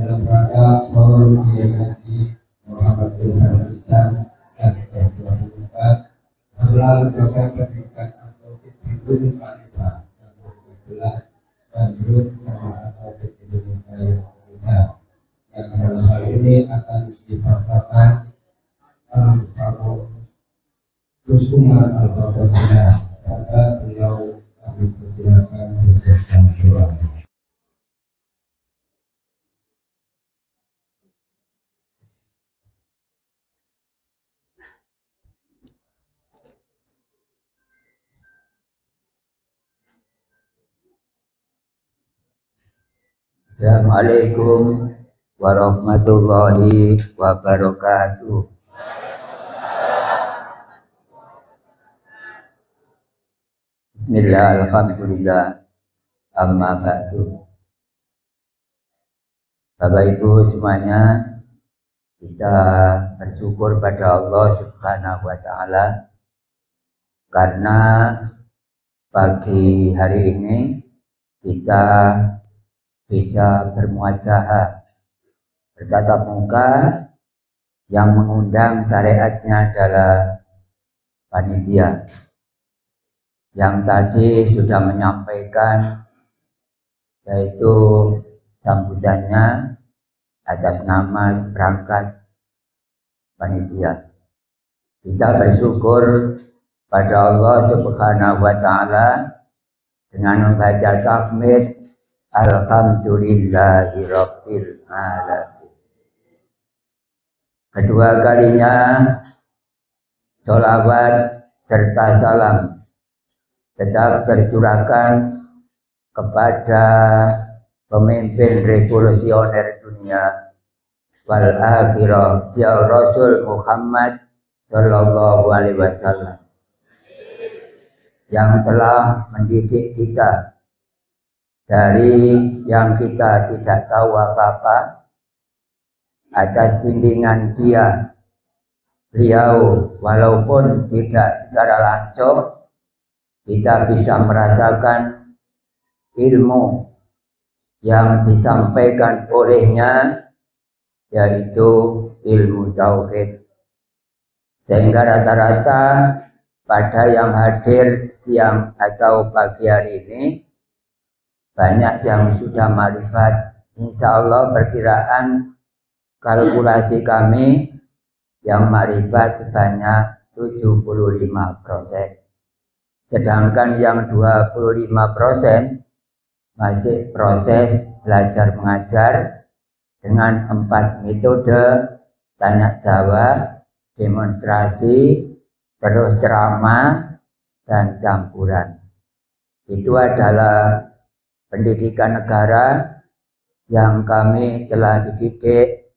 dalam rangka memperingati Muhammadul Hasan dan ke-24 Halal Program Pendidikan atau Fitrul Manifah yang ke-17 Bandung atau Indonesia yang ke-5 yang dalam hal ini akan dibacakan Gus Umar Al-Fatihah. Maka beliau kami persilakan beserta doa. Assalamualaikum warahmatullahi wabarakatuh. Bismillah, alhamdulillah, amma ba'du. Bapak Ibu semuanya, kita bersyukur pada Allah Subhanahu wa Ta'ala karena pagi hari ini kita bisa bermuajahah, bertatap muka yang mengundang syariatnya adalah panitia yang tadi sudah menyampaikan, yaitu sambutannya atas nama seperangkat panitia. Kita bersyukur pada Allah Subhanahu wa Ta'ala dengan membaca tahmid Alhamdulillahirabbil alamin. Kedua kalinya sholawat serta salam tetap tercurahkan kepada pemimpin revolusioner dunia wal akhirah, ya Rasul Muhammad Sallallahu Alaihi Wasallam, yang telah mendidik kita dari yang kita tidak tahu apa-apa. Atas bimbingan beliau walaupun tidak secara langsung kita bisa merasakan ilmu yang disampaikan olehnya, yaitu ilmu tauhid. Sehingga rata-rata pada yang hadir siang atau pagi hari ini banyak yang sudah ma'rifat. Insya Allah perkiraan kalkulasi kami yang ma'rifat sebanyak 75%. Sedangkan yang 25% masih proses belajar mengajar dengan 4 metode: tanya jawab, demonstrasi, terus ceramah, dan campuran. Itu adalah pendidikan negara yang kami telah dididik,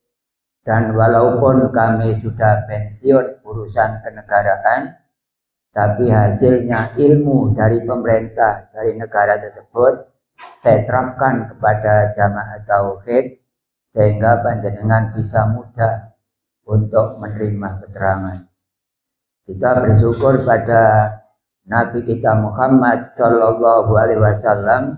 dan walaupun kami sudah pensiun urusan kenegaraan, tapi hasilnya ilmu dari pemerintah dari negara tersebut saya terapkan kepada jamaah tauhid sehingga panjenengan bisa mudah untuk menerima keterangan. Kita bersyukur pada Nabi kita Muhammad Sallallahu Alaihi Wasallam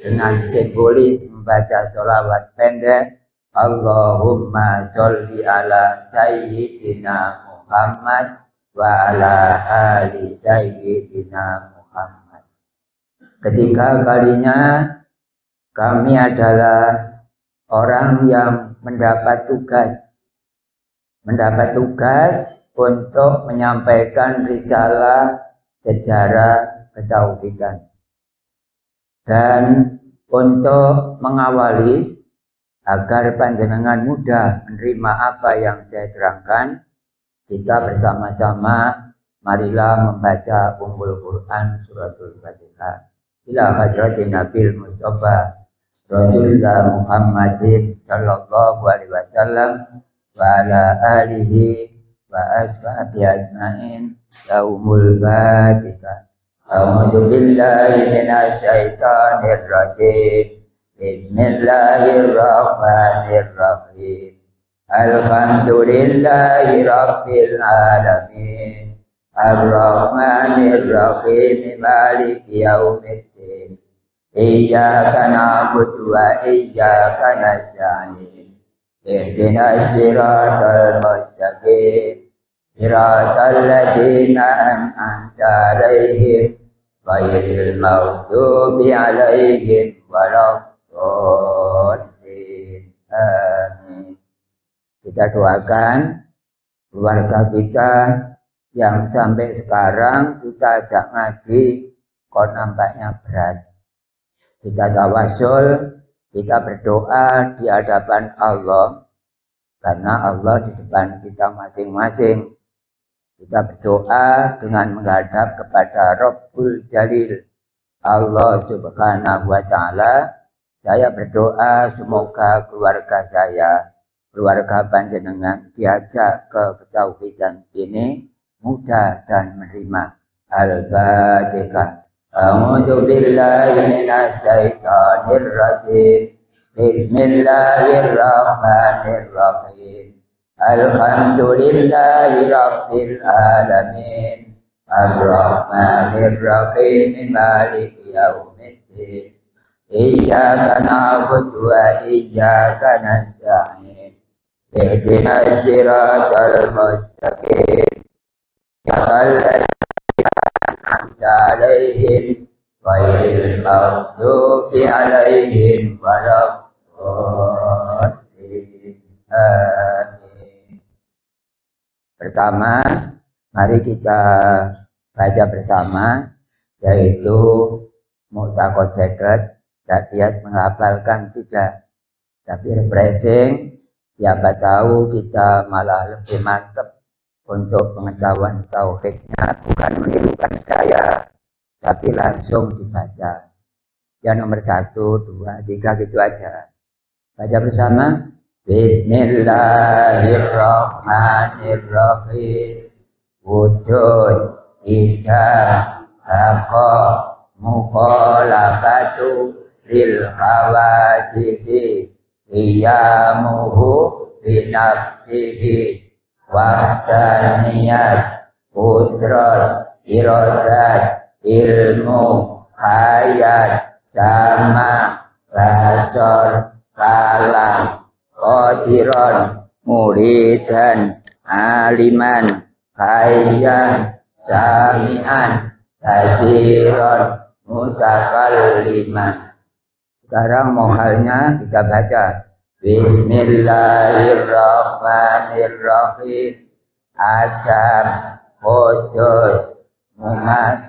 dengan simbolis membaca sholawat pendek Allahumma sholli ala sayyidina Muhammad wa ala ali sayyidina Muhammad. Ketiga kalinya kami adalah orang yang mendapat tugas untuk menyampaikan risalah sejarah ketauhidan dan untuk mengawali agar panjenengan mudah menerima apa yang saya terangkan. Kita bersama-sama marilah membaca Ummul Quran Suratul Fatihah ila hadratin Nabil Mustafa Rasulullah Muhammadin Sallallahu Alaihi Wasallam wa ala alihi wa ashabihi ajma'in. Yaumul Fatihah. A'udzu billahi minasy syaithanir rajim. Bismillahirrahmanirrahim. Alhamdulillahi Rabbil Alamin. Ar-Rahmanir-Rahim. Maliki yaumiddin. Iyyaka na'budu wa iyyaka nasta'in. ihdinas siratal mustaqim siratal ladzina an'amta 'alaihim ghairil maghdubi 'alaihim waladdallin. Amin. Kita doakan keluarga kita yang sampai sekarang kita ajak ngaji kok nampaknya berat. Kita tawasul, kita berdoa di hadapan Allah, karena Allah di depan kita masing-masing. Kita berdoa dengan menghadap kepada Rabbul Jalil, Allah Subhanahu wa Ta'ala. Saya berdoa semoga keluarga saya, keluarga panjenengan diajak ke ketauhidan ini mudah dan menerima. Al-Fatihah. A'udzu billahi minasy syaithanir rajim. Bismillahirrahmanirrahim. Alhamdulillahi rabbil alamin. Ar-Rahmanir Rahim. Maliki yaumiddin. Iyyaka na'budu wa iyyaka nasta'in. Ihdinas siratal mustaqim. Alaihim ghairil maghdubi 'alaihim waladdallin. Amin. Pertama, mari kita baca bersama, yaitu Mu'taqad Seket. Tidak menghafalkan tidak, tapi refreshing. Siapa tahu kita malah lebih mantap untuk pengetahuan tauhidnya, bukan menirukan saya, tapi langsung dibaca. Yang nomor 1, 2, 3 gitu aja. Baca bersama. Bismillahirrahmanirrahim. Wujud idam haqa mukhalafatu lil hawadisi iyamuhu binafsihi wahdaniyat qudrat iradat ilmu hayat sama basar kalam qadiran muridan aliman hayyan sami'an basiran mutakalliman. Sekarang mohalnya kita baca. Bismillahirrahmanirrahim. Adam, Qudus, Mumas,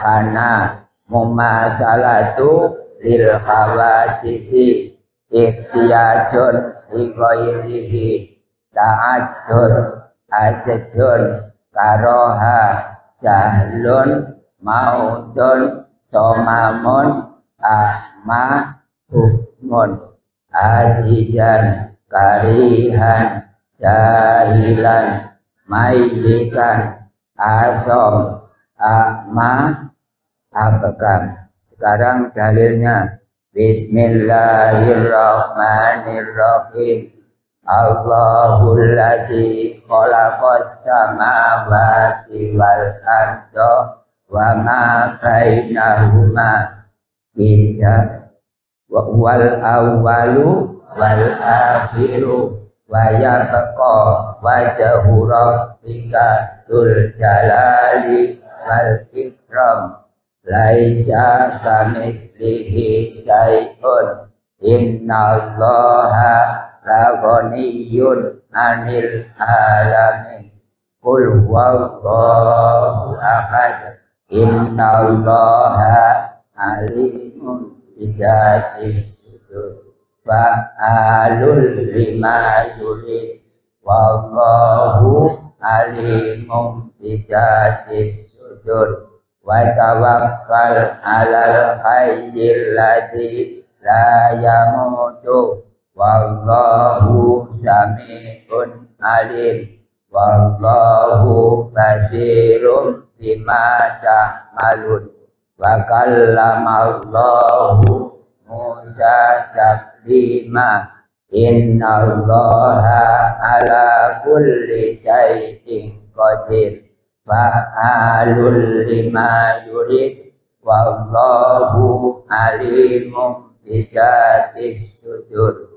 Hana, Mumasalatu, Lil Hawadisi, Ikhtiyajun, Ikoirihi, Ta'adun, Ajadun, Karoha, Jahlun, Maudun, Somamun, Ahma, Hukmun, Ajijan, Karihan, Jahilan, Mailikan, Asom, Ahma, Abakam. Sekarang dalilnya. Bismillahirrahmanirrahim. Allahul ladzi khalaqas samawati wal arda wa ma bainahuma kita wal awwalu wal akhiru wa yabqa wajhu rabbika dzul jalali wal ikram laisa kamitslihi syai'un innallaha la ghaniyyun 'anil alamin. Qul huwallahu ahad. Innallaha alimun bidzati sudur. Fa'alul lima yurid. Wallahu alimun bidzati sudur. Wa tawakkal 'alal hayyil ladzi la yamutu. Wallahu sami'un alim. Wallahu basirun bima ta'malun. Wa kallamallahu Musa taklima. Innallaha ala kulli syai'in qadir. Fa'alul lima yurid. Wallahu alimun bidzati sudur.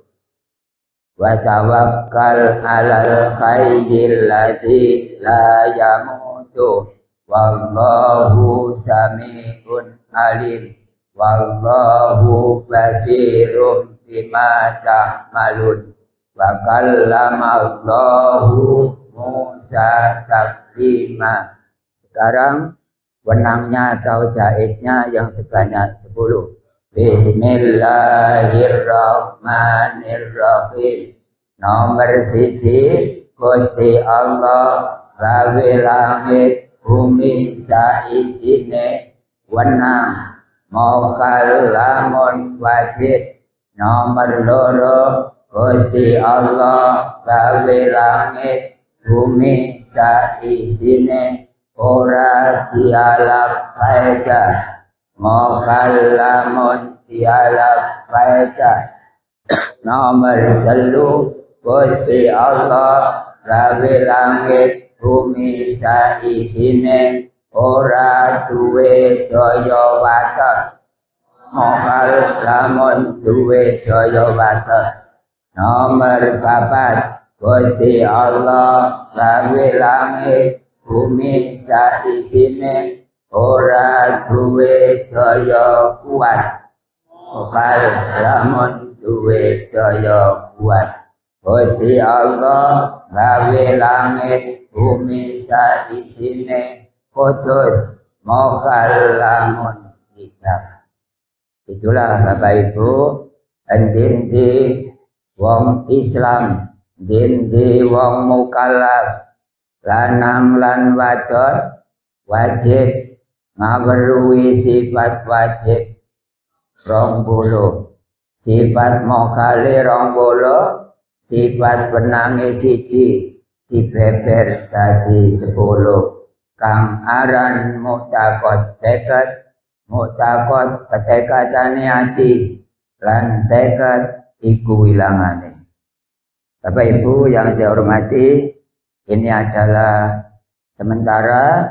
wa tawakkal 'alal hayyil ladzi la yamutu wallahu sami'un alim wallahu basirum bima ta'malun wa kallamallahu Musa taklima. Sekarang wenangnya atau jaiznya yang sebanyak 10. Bismillahirrahmanirrahim. Nomor 1 Gusti Allah gawe langit bumi saisine wenang mokal lamun wajib. Nomor 2 Gusti Allah gawe langit bumi saisine ora dialap faedah mokal lamun dialap faedah. Nomor 3 Gusti Allah gawe langit bumi saisine ora duwe daya water mokal lamun duwe daya water. Nomor 4 Gusti Allah gawe langit bumi saisine ora duwe daya kuat mokal lamun duwe daya kuat. Gusti Allah gawe langit bumi saisine putus mokal lamun tidak. Itulah Bapak Ibu, endi wong Islam, endi wong mukallaf lanang lan wadon wajib ngaweruhi sifat wajib 20. Sifat mokale 20, sifat wenange 1 dibeber dadi 10. Kang aran mutakot 50, mutakot ketekadane ati lan 50 iku wilangane. Bapak Ibu yang saya hormati, ini adalah sementara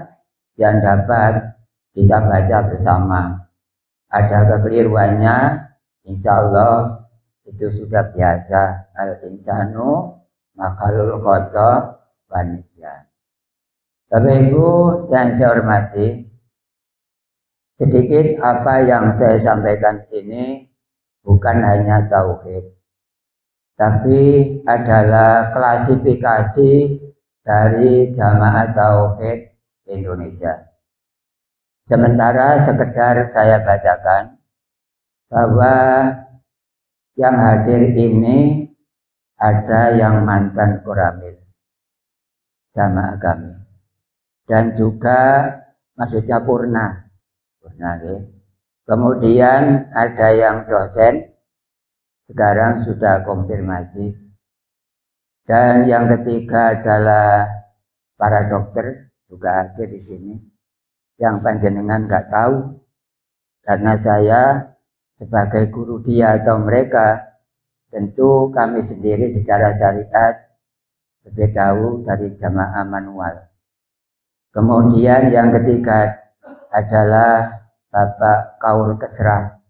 yang dapat kita baca bersama. Ada kekeliruannya, insya Allah itu sudah biasa. Al-insanu makhlul khata wa nisyan. Bapak Ibu yang saya hormati, sedikit apa yang saya sampaikan ini bukan hanya tauhid, tapi adalah klasifikasi dari Jamaah Tauhid Indonesia. Sementara sekedar saya bacakan bahwa yang hadir ini ada yang mantan koramil jamaah kami dan juga maksudnya purna ya. Kemudian ada yang dosen sekarang sudah konfirmasi, dan yang ketiga adalah para dokter juga hadir di sini yang panjenengan nggak tahu karena saya sebagai guru dia atau mereka, tentu kami sendiri secara syariat lebih tahu dari jamaah manual. Kemudian yang ketiga adalah Bapak Kaur Kesra,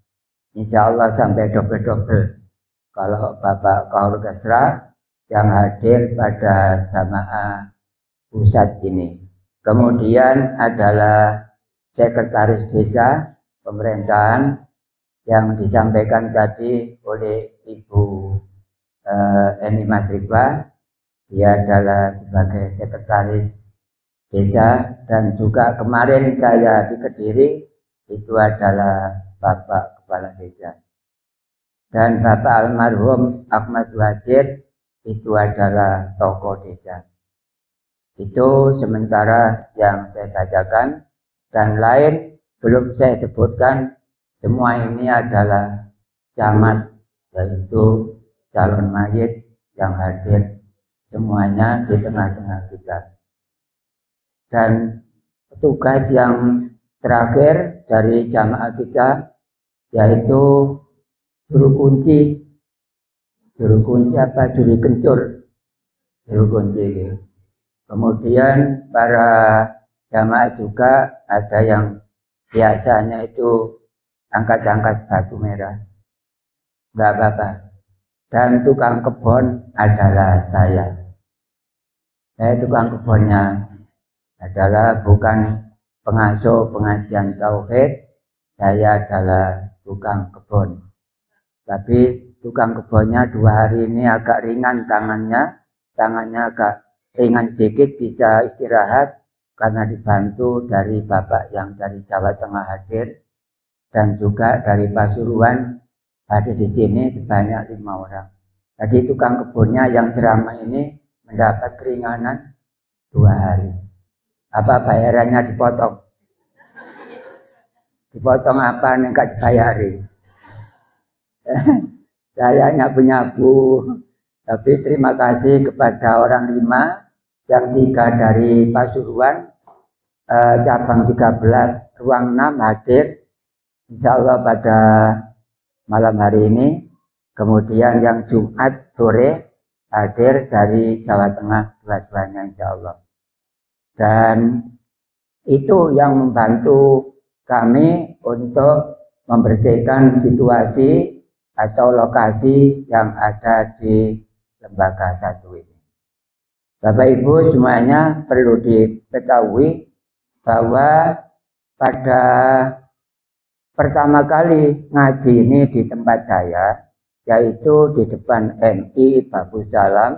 insya Allah sampai double-double kalau Bapak Kaur Kesra yang hadir pada jamaah pusat ini. Kemudian adalah sekretaris desa pemerintahan yang disampaikan tadi oleh Ibu Eni Masrifa. Dia adalah sebagai sekretaris desa, dan juga kemarin saya di Kediri itu adalah Bapak Kepala Desa, dan Bapak almarhum Ahmad Wajir itu adalah tokoh desa. Itu sementara yang saya bacakan, dan lain belum saya sebutkan. Semua ini adalah camat, yaitu calon mayit yang hadir semuanya di tengah-tengah kita. Dan petugas yang terakhir dari jamaah kita yaitu juru kunci apa, juri kencur, juru kunci. Kemudian para jamaah juga ada yang biasanya itu angkat-angkat batu merah, nggak apa-apa. dan tukang kebun adalah saya. Saya tukang kebunnya adalah bukan pengasuh pengajian tauhid, saya adalah tukang kebun. Tapi tukang kebunnya 2 hari ini agak ringan tangannya agak ringan sedikit, bisa istirahat karena dibantu dari Bapak yang dari Jawa Tengah hadir dan juga dari Pasuruan hadir di sini sebanyak 5 orang. Jadi tukang kebunnya yang ceramah ini mendapat keringanan 2 hari. Apa bayarannya dipotong? Dipotong apa nih enggak dibayari? Saya nyabu-nyabu. Tapi terima kasih kepada orang 5, yang 3 dari Pasuruan, cabang 13, ruang 6 hadir. Insya Allah pada malam hari ini. Kemudian yang Jumat sore hadir dari Jawa Tengah dua-duanya insya Allah. Dan itu yang membantu kami untuk membersihkan situasi atau lokasi yang ada di lembaga satu ini. Bapak Ibu semuanya perlu diketahui bahwa pada pertama kali ngaji ini di tempat saya, yaitu di depan MI Babu Salam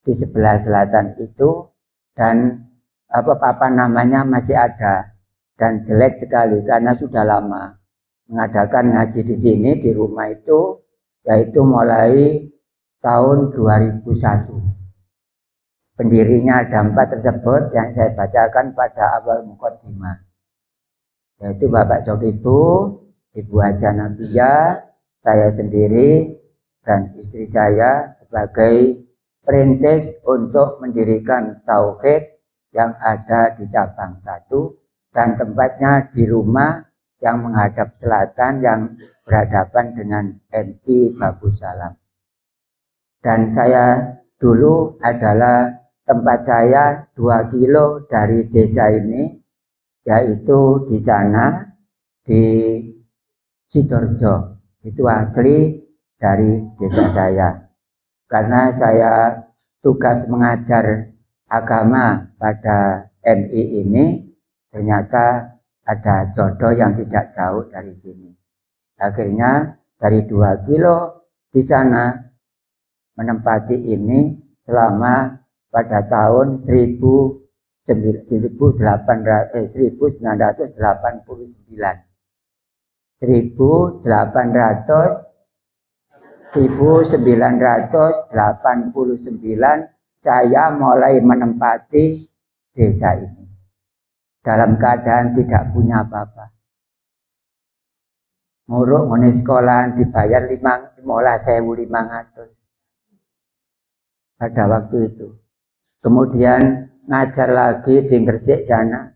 di sebelah selatan itu, dan apa namanya masih ada dan jelek sekali karena sudah lama mengadakan ngaji di sini di rumah itu, yaitu mulai tahun 2001. Pendirinya ada 4 tersebut yang saya bacakan pada awal mukadimah, yaitu Bapak Jokibu, Ibu Haja Nabiyah, saya sendiri dan istri saya sebagai perintis untuk mendirikan tauhid yang ada di cabang 1 dan tempatnya di rumah yang menghadap selatan yang berhadapan dengan MI Babu Salam. Dan saya dulu adalah tempat saya 2 kilo dari desa ini, yaitu di sana di Sidoarjo. Itu asli dari desa saya. Karena saya tugas mengajar agama pada MI ini, ternyata ada jodoh yang tidak jauh dari sini. Akhirnya dari 2 kilo di sana menempati ini selama pada tahun 1989 saya mulai menempati desa ini dalam keadaan tidak punya apa-apa. Muruk ngene sekolahan dibayar 15.500 pada waktu itu. Kemudian ngajar lagi di Gresik sana,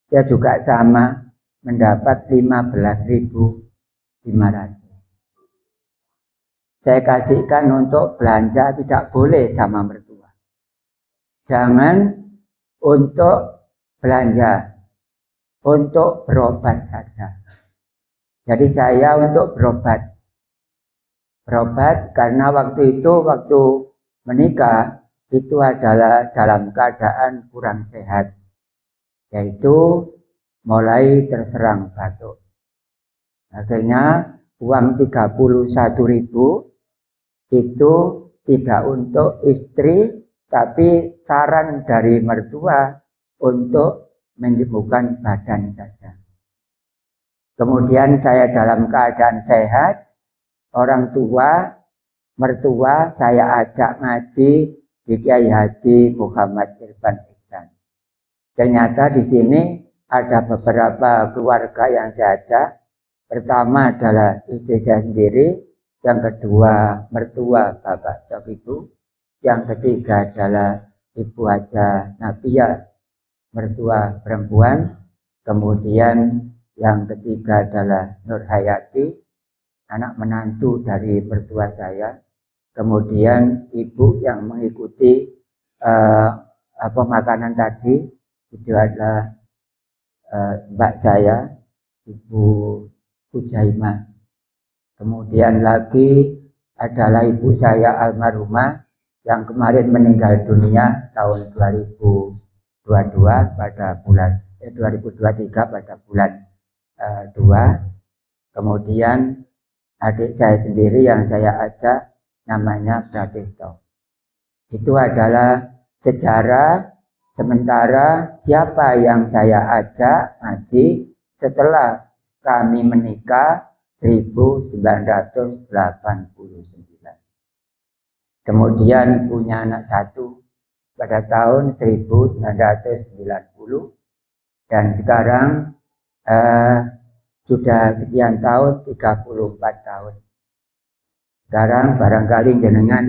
dia juga sama mendapat 15.500. Saya kasihkan untuk belanja, tidak boleh sama mertua. Jangan untuk belanja, untuk berobat saja. Jadi saya untuk berobat karena waktu itu, waktu menikah, itu adalah dalam keadaan kurang sehat, yaitu mulai terserang batuk. Akhirnya uang 31.000 itu tidak untuk istri, tapi saran dari mertua untuk menyembuhkan badan saja. Kemudian saya dalam keadaan sehat, orang tua, mertua saya ajak ngaji di Kiai Haji Muhammad Irfan Ihsan. Ternyata di sini ada beberapa keluarga yang saya ajak. Pertama adalah istri saya sendiri, yang kedua mertua Bapak Jokibu, yang ketiga adalah Ibu Haja Nabiyah, mertua perempuan, kemudian yang ketiga adalah Nur Hayati, anak menantu dari mertua saya, kemudian ibu yang mengikuti makanan tadi itu adalah mbak saya, Ibu Hujaimah. Kemudian lagi adalah ibu saya almarhumah yang kemarin meninggal dunia tahun 2022 pada bulan 2023 pada bulan 2. Kemudian adik saya sendiri yang saya ajak namanya Pratisto. Itu adalah sejarah sementara siapa yang saya ajak ngaji setelah kami menikah 1989. Kemudian punya anak satu pada tahun 1990 dan sekarang sudah sekian tahun, 34 tahun. Sekarang barangkali jenengan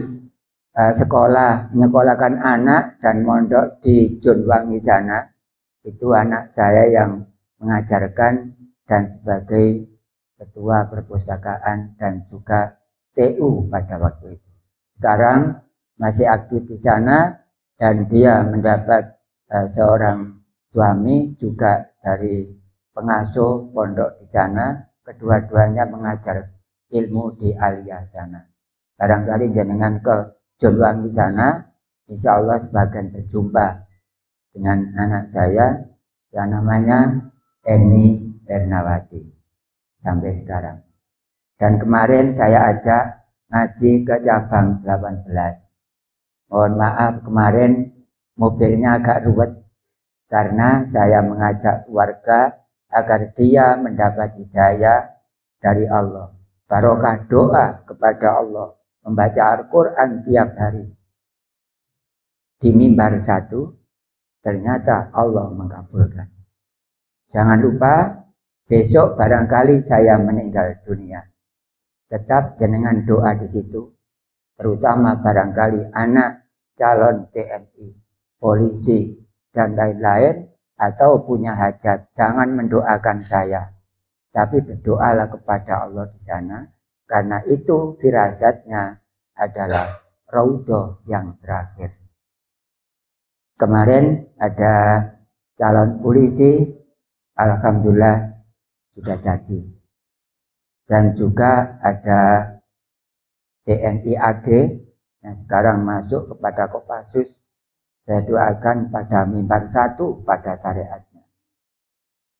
menyekolahkan anak dan mondok di Jonwangi sana, itu anak saya yang mengajarkan dan sebagai ketua perpustakaan dan juga TU pada waktu itu. Sekarang masih aktif di sana dan dia mendapat seorang suami juga dari pengasuh pondok di sana. Kedua-duanya mengajar ilmu di Aliyah sana. Barangkali jenengan ke Jonwangi sana, insya Allah sebagian berjumpa dengan anak saya yang namanya Eni Ernawati sampai sekarang. Dan kemarin saya ajak ngaji ke cabang 18. Mohon maaf kemarin mobilnya agak ruwet karena saya mengajak keluarga agar dia mendapat hidayah dari Allah. Barokah doa kepada Allah, membaca Al-Quran tiap hari di mimbar 1, ternyata Allah mengabulkan. Jangan lupa besok barangkali saya meninggal dunia, tetap jenengan doa di situ, terutama barangkali anak calon TNI, polisi dan lain-lain atau punya hajat, jangan mendoakan saya, tapi berdoalah kepada Allah di sana. Karena itu firasatnya adalah raudhah yang terakhir. Kemarin ada calon polisi, alhamdulillah sudah jadi. Dan juga ada TNI AD yang sekarang masuk kepada Kopassus. Saya doakan pada mimbar 1 pada syariatnya.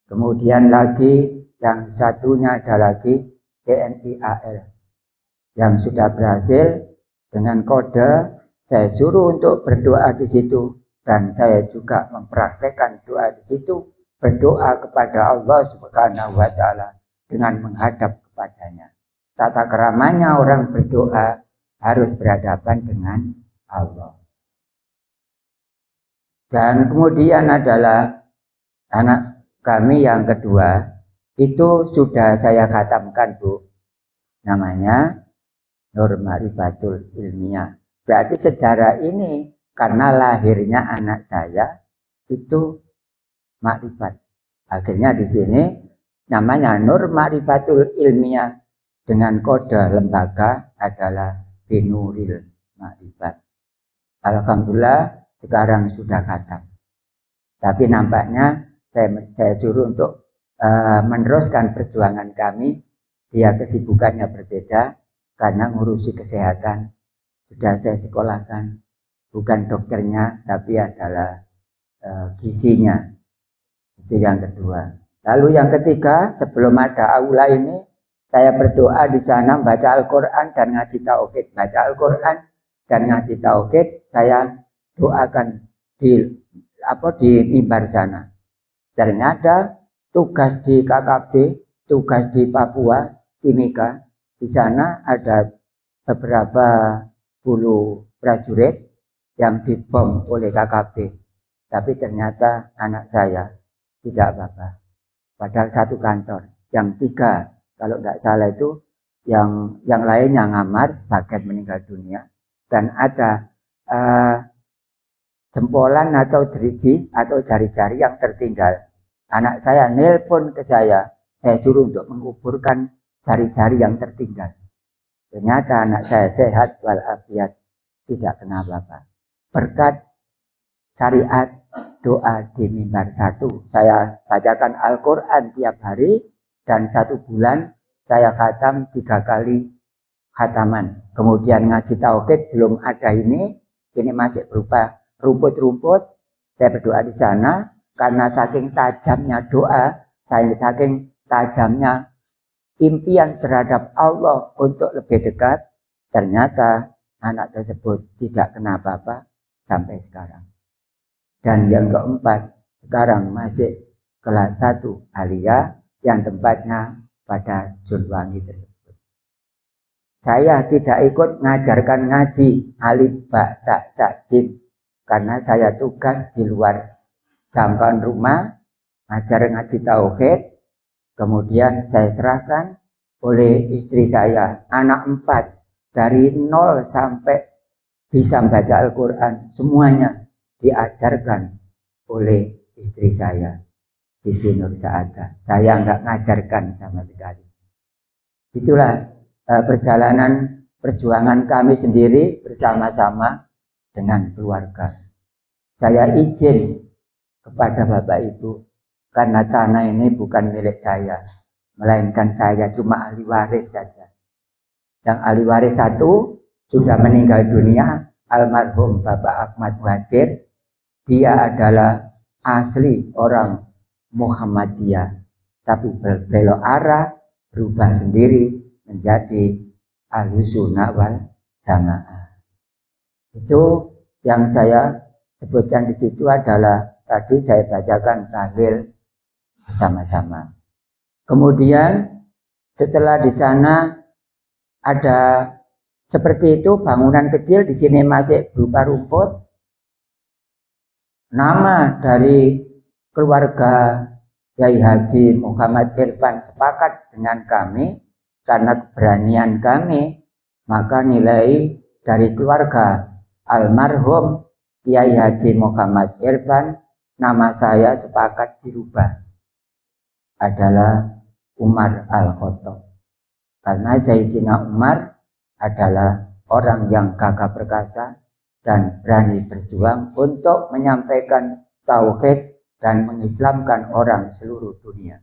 Kemudian lagi yang satunya ada lagi TNI AL yang sudah berhasil dengan kode. Saya suruh untuk berdoa di situ dan saya juga mempraktekkan doa di situ, berdoa kepada Allah Subhanahu wa taala dengan menghadap kepadanya. Tata keramanya orang berdoa harus berhadapan dengan Allah. Dan kemudian adalah anak kami yang kedua, itu sudah saya khatamkan, Bu. Namanya Nur Ma'rifatul Ilmiah. Berarti sejarah ini karena lahirnya anak saya itu makrifat. Akhirnya di sini namanya Nur Ma'rifatul Ilmiah dengan kode lembaga adalah Binuril Ma'rifat. Alhamdulillah sekarang sudah khatam. Tapi nampaknya saya suruh untuk meneruskan perjuangan kami. Dia kesibukannya berbeda karena ngurusi kesehatan. Sudah saya sekolahkan, bukan dokternya tapi adalah gizinya. Itu yang kedua. Lalu yang ketiga, sebelum ada aula ini, saya berdoa di sana baca Al-Quran dan ngaji tauhid. Baca Al-Quran dan ngaji tauhid saya doakan di mimbar sana. Ternyata tugas di KKB, tugas di Papua, Timika, di sana ada beberapa puluh prajurit yang dibom oleh KKB. Tapi ternyata anak saya tidak apa-apa. Padahal satu kantor, yang 3 kalau tidak salah itu yang lainnya ngamar, sebagian meninggal dunia. Dan ada jempolan atau driji atau jari-jari yang tertinggal. Anak saya nelpon ke saya suruh untuk menguburkan jari-jari yang tertinggal. Ternyata anak saya sehat walafiat, tidak kenapa-apa. Berkat syariat doa di mimbar 1, saya bacakan Al-Quran tiap hari dan 1 bulan saya khatam 3 kali khataman. Kemudian ngaji tauhid belum ada ini masih berupa rumput-rumput. Saya berdoa di sana karena saking tajamnya doa, saking tajamnya impian terhadap Allah untuk lebih dekat, ternyata anak tersebut tidak kena apa-apa sampai sekarang. Dan yang keempat, sekarang masih kelas 1 aliyah yang tempatnya pada Junwangi tersebut. Saya tidak ikut mengajarkan ngaji alif ba ta sa jim karena saya tugas di luar jangkauan rumah, ngajar ngaji tauhid. Kemudian saya serahkan oleh istri saya, anak 4 dari 0 sampai bisa membaca Al-Quran, semuanya diajarkan oleh istri saya, Siti Nur Saadah. Saya enggak ngajarkan sama sekali. Itulah perjalanan perjuangan kami sendiri bersama-sama dengan keluarga. Saya izin kepada Bapak Ibu, karena tanah ini bukan milik saya, melainkan saya cuma ahli waris saja. Yang ahli waris 1 sudah meninggal dunia, almarhum Bapak Ahmad Muhajir. Dia adalah asli orang Muhammadiyah, tapi berbelok arah, berubah sendiri menjadi Ahlussunnah wal Jamaah. Itu yang saya sebutkan di situ adalah tadi saya bacakan tahlil bersama-sama. Kemudian setelah di sana ada seperti itu bangunan kecil, di sini masih berupa rumput. Nama dari keluarga Yai Haji Muhammad Irfan sepakat dengan kami karena keberanian kami, maka nilai dari keluarga almarhum Yai Haji Muhammad Irfan, nama saya sepakat dirubah adalah Umar Al-Khattab. Karena Sayyidina Umar adalah orang yang gagah perkasa dan berani berjuang untuk menyampaikan tauhid dan mengislamkan orang seluruh dunia.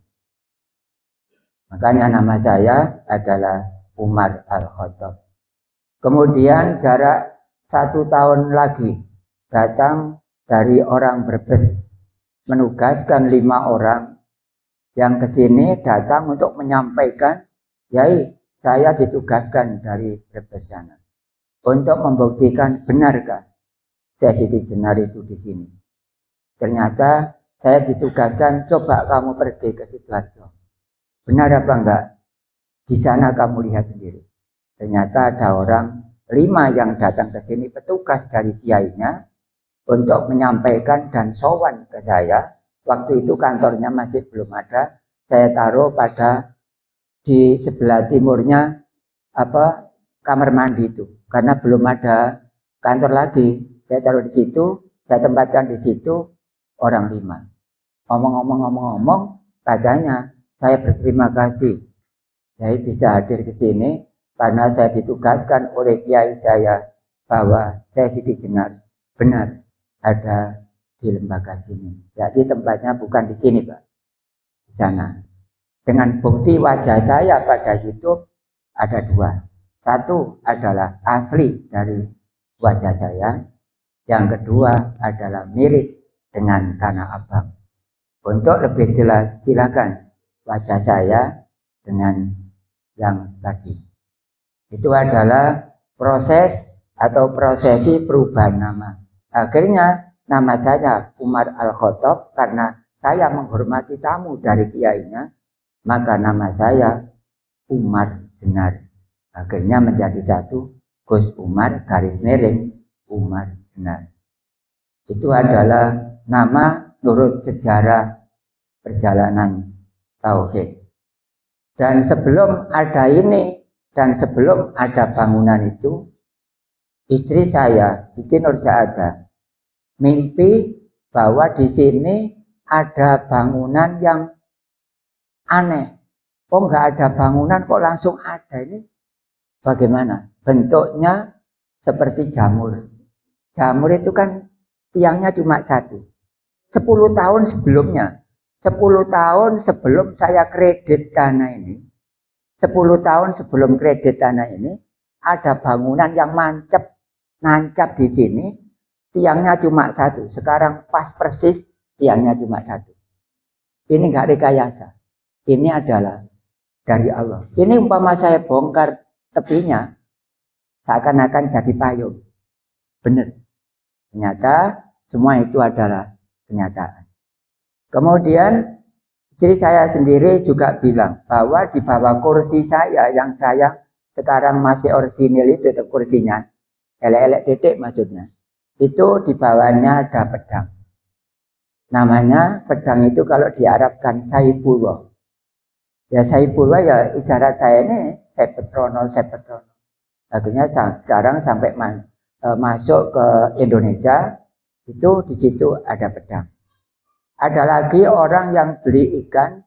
Makanya nama saya adalah Umar Al-Khattab. Kemudian jarak 1 tahun lagi datang dari orang Brebes, menugaskan 5 orang yang ke sini datang untuk menyampaikan, Yai, saya ditugaskan dari Brebes sana untuk membuktikan benarkah Syekh Siti Jenar itu di sini. Ternyata saya ditugaskan, coba kamu pergi ke Sidoarjo. Benar apa enggak? Di sana kamu lihat sendiri. Ternyata ada orang 5 yang datang ke sini, petugas dari kiainya, untuk menyampaikan dan sowan ke saya. Waktu itu kantornya masih belum ada. Saya taruh pada di sebelah timurnya kamar mandi itu, karena belum ada kantor lagi. Saya taruh di situ, saya tempatkan di situ orang 5. Ngomong-ngomong, katanya saya berterima kasih saya bisa hadir ke sini karena saya ditugaskan oleh kiai saya bahwa saya Siti Jenar benar ada di lembaga sini. Jadi tempatnya bukan di sini, Pak, di sana. Dengan bukti wajah saya pada YouTube ada 2. 1 adalah asli dari wajah saya, yang kedua adalah mirip dengan Tanah Abang. Untuk lebih jelas silakan wajah saya dengan yang tadi. Itu adalah proses atau prosesi perubahan nama. Akhirnya nama saya Umar Al-Khattab karena saya menghormati tamu dari kiainya, maka nama saya Umar Jenar. Akhirnya menjadi 1, Gus Umar garis miring Umar Jenar. Itu adalah nama menurut sejarah perjalanan tauhid. Dan sebelum ada ini dan sebelum ada bangunan itu, istri saya Siti Nur Saadah mimpi bahwa di sini ada bangunan yang aneh. Oh, nggak ada bangunan kok langsung ada, ini bagaimana? Bentuknya seperti jamur. Jamur itu kan tiangnya cuma 1. 10 tahun sebelumnya, 10 tahun sebelum saya kredit tanah ini, 10 tahun sebelum kredit tanah ini, ada bangunan yang nancap di sini, tiangnya cuma satu. Sekarang pas persis tiangnya cuma satu. Ini nggak rekayasa. Ini adalah dari Allah. Ini umpama saya bongkar tepinya, seakan-akan jadi payung. Benar. Ternyata semua itu adalah kenyataan. Kemudian istri saya sendiri juga bilang bahwa di bawah kursi saya yang saya sekarang masih orisinil itu kursinya, elek-elek titik maksudnya, itu di bawahnya ada pedang. Namanya pedang itu kalau diarabkan Saifullah. Ya Saifullah ya isyarat saya ini Sepetrono. Akhirnya sekarang sampai masuk ke Indonesia itu di situ ada pedang. Ada lagi orang yang beli ikan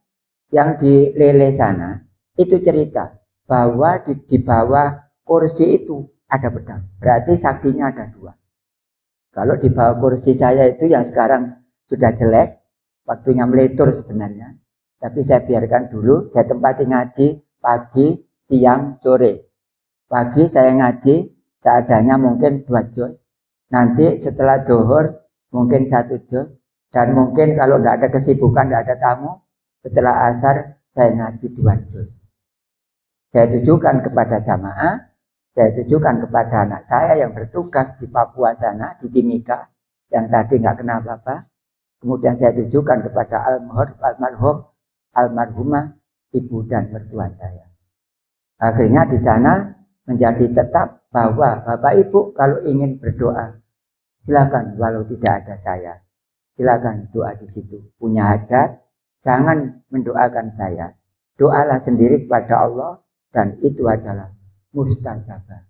yang di Lele sana, itu cerita bahwa di bawah kursi itu ada pedang. Berarti saksinya ada dua. Kalau di bawah kursi saya itu yang sekarang sudah jelek, waktunya meletur sebenarnya. Tapi saya biarkan dulu, saya tempati ngaji pagi, siang, sore. Pagi saya ngaji, seadanya mungkin 2 juz. Nanti setelah zuhur mungkin 1 juz. Dan mungkin kalau nggak ada kesibukan, nggak ada tamu, setelah asar saya ngaji 2 juz. Saya tujukan kepada jamaah, saya tujukan kepada anak saya yang bertugas di Papua sana, di Timika, yang tadi nggak kenal apa-apa. Kemudian saya tujukan kepada almarhumah ibu dan mertua saya. Akhirnya di sana menjadi tetap bahwa Bapak Ibu kalau ingin berdoa, silakan walau tidak ada saya. Silakan doa di situ. Punya hajat, jangan mendoakan saya. Doalah sendiri kepada Allah dan itu adalah mustajabah.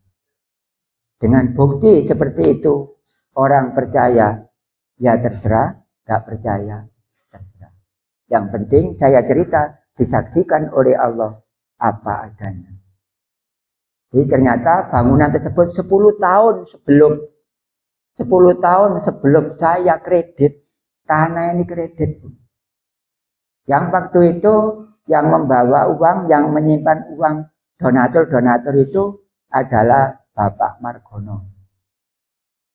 Dengan bukti seperti itu, orang percaya, ya terserah, gak percaya, terserah. Yang penting saya cerita disaksikan oleh Allah apa adanya. Jadi ternyata bangunan tersebut 10 tahun sebelum saya kredit, tanah ini kredit. Yang waktu itu yang membawa uang, yang menyimpan uang donatur itu adalah Bapak Margono.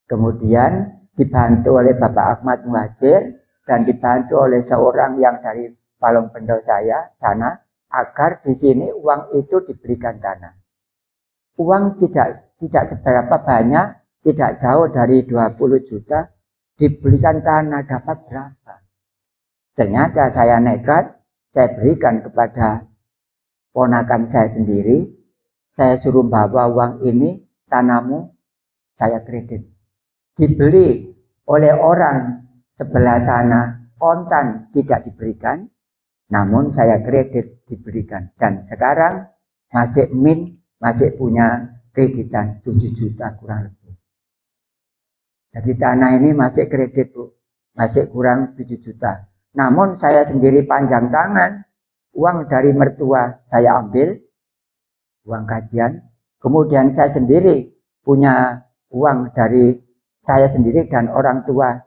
Kemudian dibantu oleh Bapak Ahmad Muhajir dan dibantu oleh seorang yang dari Palung Bendo saya sana agar di sini uang itu diberikan tanah. Uang tidak seberapa banyak, tidak jauh dari 20 juta, diberikan tanah dapat berapa? Ternyata saya nekat, saya berikan kepada ponakan saya sendiri, saya suruh bawa uang ini, tanahmu, saya kredit. Dibeli oleh orang sebelah sana, kontan tidak diberikan, namun saya kredit diberikan. Dan sekarang masih punya kreditan 7 juta kurang lebih. Jadi tanah ini masih kredit Bu, masih kurang 7 juta. Namun saya sendiri panjang tangan, uang dari mertua saya ambil, uang kajian. Kemudian saya sendiri punya uang dari saya sendiri dan orang tua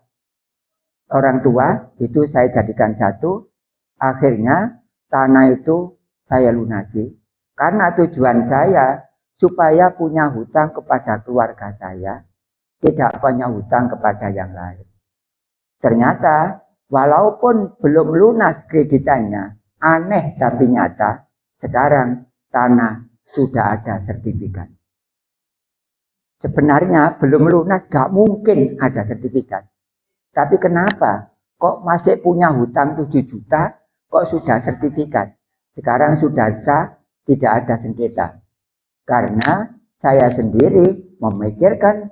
itu saya jadikan satu. Akhirnya tanah itu saya lunasi. Karena tujuan saya supaya punya hutang kepada keluarga saya, tidak punya hutang kepada yang lain. Ternyata walaupun belum lunas kreditannya, aneh tapi nyata, sekarang tanah sudah ada sertifikat. Sebenarnya belum lunas, gak mungkin ada sertifikat. Tapi kenapa? Kok masih punya hutang 7 juta, kok sudah sertifikat? Sekarang sudah sah, tidak ada sengketa. Karena saya sendiri memikirkan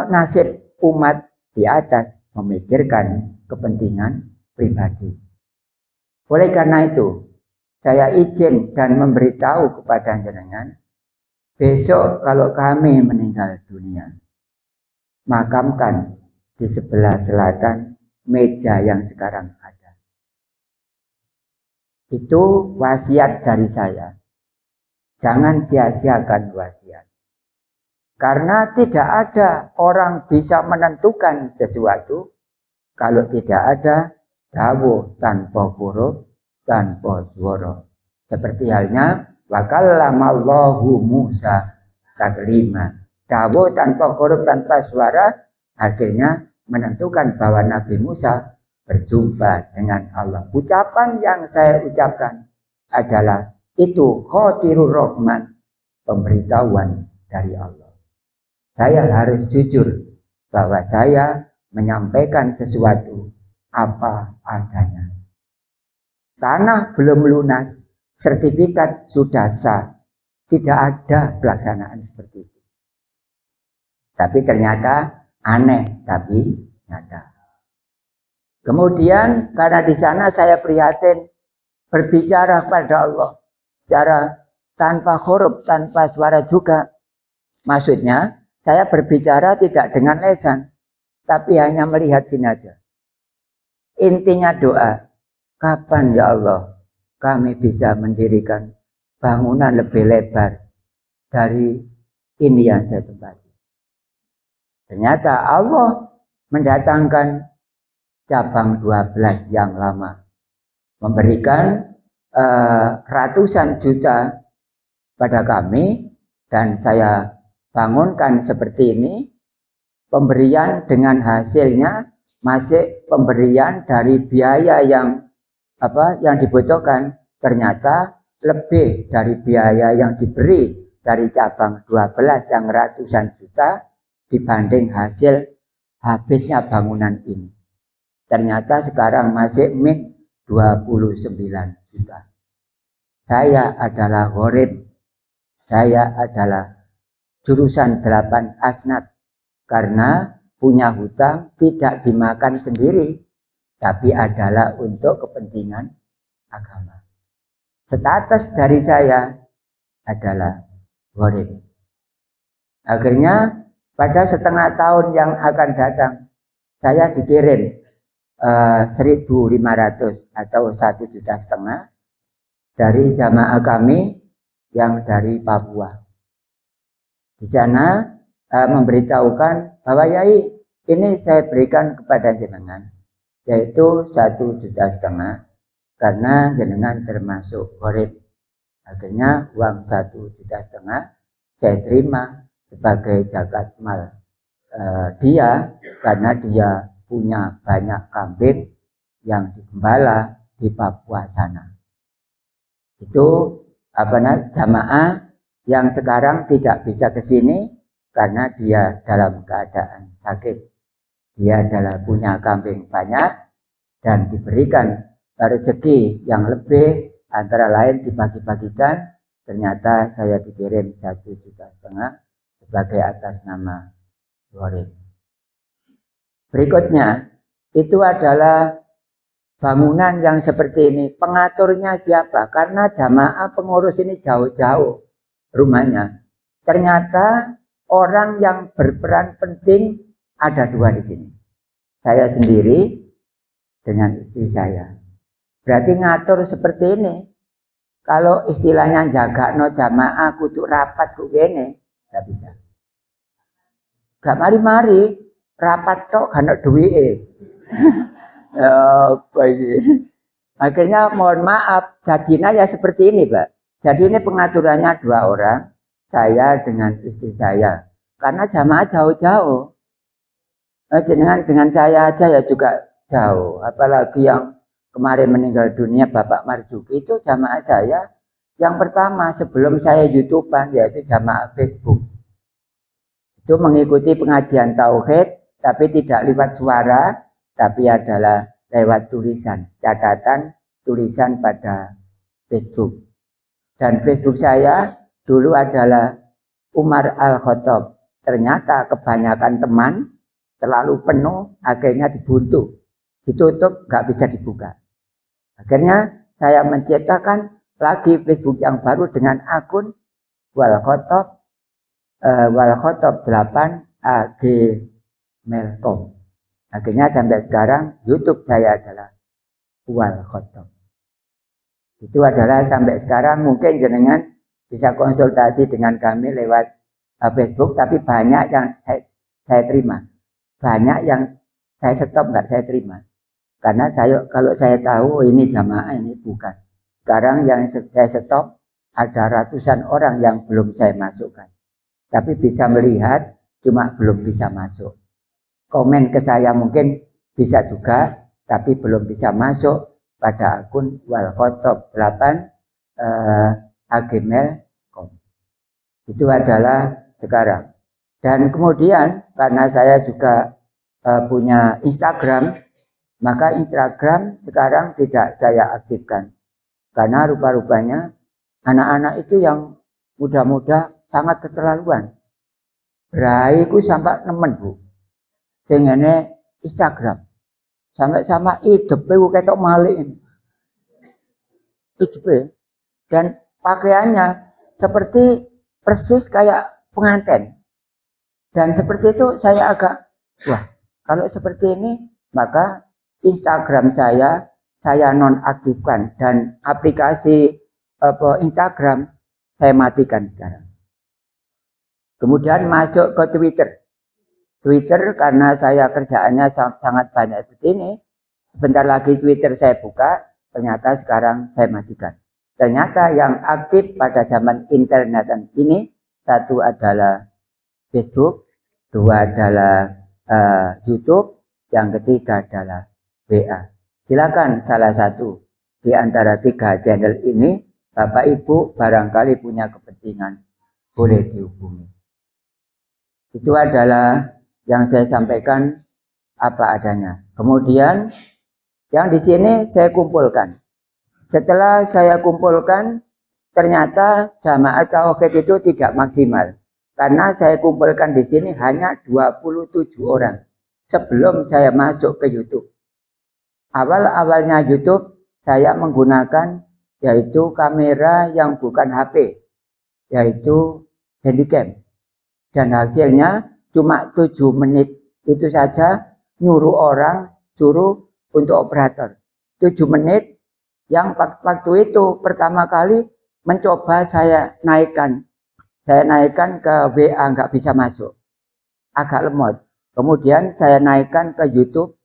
nasib umat di atas, memikirkan kepentingan pribadi. Oleh karena itu, saya izin dan memberitahu kepada jenengan, besok kalau kami meninggal dunia, makamkan di sebelah selatan meja yang sekarang ada. Itu wasiat dari saya. Jangan sia-siakan wasiat. Karena tidak ada orang bisa menentukan sesuatu kalau tidak ada dawuh tanpa huruf, tanpa suara. Seperti halnya wa kallamallahu Musa taklima. Dawuh tanpa huruf, tanpa suara, akhirnya menentukan bahwa Nabi Musa berjumpa dengan Allah. Ucapan yang saya ucapkan adalah itu khotirur rahman, pemberitahuan dari Allah. Saya harus jujur bahwa saya menyampaikan sesuatu apa adanya. Tanah belum lunas, sertifikat sudah sah, tidak ada pelaksanaan seperti itu. Tapi ternyata aneh, tapi nyata. Kemudian karena di sana saya prihatin berbicara pada Allah secara tanpa huruf, tanpa suara juga. Maksudnya saya berbicara tidak dengan lesan, tapi hanya melihat sini aja. Intinya doa, kapan ya Allah kami bisa mendirikan bangunan lebih lebar dari ini yang saya tempati. Ternyata Allah mendatangkan cabang 12 yang lama, memberikan ratusan juta pada kami, dan saya bangunkan seperti ini. Pemberian dengan hasilnya masih pemberian dari biaya yang dibutuhkan, ternyata lebih dari biaya yang diberi dari cabang 12 yang ratusan juta dibanding hasil habisnya bangunan ini. Ternyata sekarang masih min 29 juta. Saya adalah gharib, saya adalah jurusan 8 asnad, karena punya hutang tidak dimakan sendiri, tapi adalah untuk kepentingan agama. Status dari saya adalah gharib. Akhirnya pada setengah tahun yang akan datang, saya dikirim 1.500 atau 1,5 juta dari jamaah kami yang dari Papua. Di sana memberitahukan bahwa Yai, ini saya berikan kepada jenengan, yaitu 1,5 juta karena jenengan termasuk gharib. Akhirnya uang 1,5 juta saya terima sebagai zakat mal dia, karena dia punya banyak kambing yang digembala di Papua sana. Itu jamaah yang sekarang tidak bisa ke sini karena dia dalam keadaan sakit. Dia adalah punya kambing banyak dan diberikan rezeki yang lebih, antara lain dibagi-bagikan. Ternyata saya dikirim 1,5 juta sebagai atas nama gharib. Berikutnya, itu adalah bangunan yang seperti ini. Pengaturnya siapa? Karena jamaah pengurus ini jauh-jauh rumahnya. Ternyata orang yang berperan penting ada 2 di sini. Saya sendiri dengan istri saya. Berarti ngatur seperti ini. Kalau istilahnya jaga no jamaah kudu rapat ku gini, nggak bisa. Gak mari-mari rapat tok karena duit. Akhirnya mohon maaf, jadinya ya seperti ini, Pak. Jadi ini pengaturannya 2 orang, saya dengan istri saya. Karena jamaah jauh-jauh. Dengan saya aja ya juga jauh. Apalagi yang kemarin meninggal dunia Bapak Marzuki, itu jamaah saya yang pertama sebelum saya YouTubean, yaitu jamaah Facebook. Itu mengikuti pengajian tauhid, tapi tidak lewat suara, tapi adalah lewat tulisan, catatan tulisan pada Facebook. Dan Facebook saya dulu adalah Umar Al-Khattab. Ternyata kebanyakan teman terlalu penuh, akhirnya dibuntu, ditutup, nggak bisa dibuka. Akhirnya saya menciptakan lagi Facebook yang baru dengan akun Wal-Khattab 8@gmail.com. Akhirnya sampai sekarang YouTube saya adalah Wal-Khattab. Itu adalah sampai sekarang mungkin jenengan bisa konsultasi dengan kami lewat Facebook, tapi banyak yang saya terima. Banyak yang saya stop, nggak saya terima. Karena kalau saya tahu ini jamaah, ini bukan. Sekarang yang saya stop ada ratusan orang yang belum saya masukkan. tapi bisa melihat, cuma belum bisa masuk. Komen ke saya mungkin bisa juga, tapi belum bisa masuk pada akun walkotop8 gmail.com. Itu adalah sekarang. Dan kemudian karena saya juga punya Instagram, maka Instagram sekarang tidak saya aktifkan. Karena rupa-rupanya anak-anak itu yang muda-muda sangat keterlaluan. Raiku sampai nemen bu, sehingga Instagram sampai sama idepe ku ketok malik. Idepe dan pakaiannya seperti persis kayak pengantin. Dan seperti itu saya agak, wah kalau seperti ini maka Instagram saya nonaktifkan dan aplikasi Instagram saya matikan sekarang. Kemudian masuk ke Twitter. Twitter karena saya kerjaannya sangat banyak seperti ini. Sebentar lagi Twitter saya buka, ternyata sekarang saya matikan. Ternyata yang aktif pada zaman internet ini, satu adalah Facebook, dua adalah YouTube, yang ketiga adalah WA. Silakan salah satu di antara 3 channel ini, Bapak Ibu barangkali punya kepentingan, boleh dihubungi. Itu adalah yang saya sampaikan apa adanya. Kemudian yang di sini saya kumpulkan. Setelah saya kumpulkan, ternyata jamaah tauhid itu tidak maksimal. Karena saya kumpulkan di sini hanya 27 orang sebelum saya masuk ke YouTube. Awal-awalnya YouTube saya menggunakan yaitu kamera yang bukan HP, yaitu handycam. Dan hasilnya cuma 7 menit itu saja nyuruh orang suruh untuk operator. 7 menit yang waktu itu pertama kali mencoba saya naikkan. Saya naikkan ke WA nggak bisa masuk. Agak lemot. Kemudian saya naikkan ke YouTube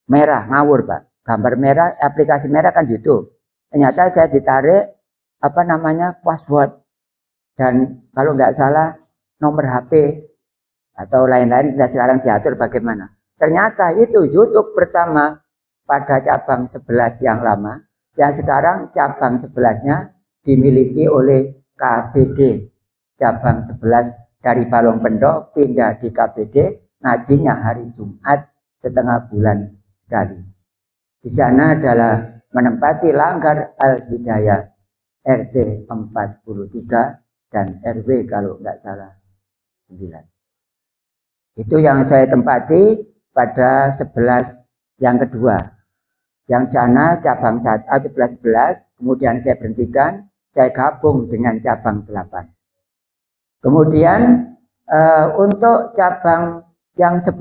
merah, ngawur Pak. Gambar merah, aplikasi merah kan YouTube. Ternyata saya ditarik password. Dan kalau nggak salah nomor HP atau lain-lain sekarang diatur bagaimana. Ternyata itu YouTube pertama pada cabang 11 yang lama. Yang sekarang cabang 11-nya dimiliki oleh KBD. Cabang 11 dari Balong Pendok pindah di KBD, ngajinya hari Jumat setengah bulan sekali. Di sana adalah menempati Langgar Al-Hidayah RT 43 dan RW kalau nggak salah 9. Itu yang saya tempati pada 11 yang kedua. Yang sana cabang 11, kemudian saya berhentikan, saya gabung dengan cabang 8. Kemudian untuk cabang yang 10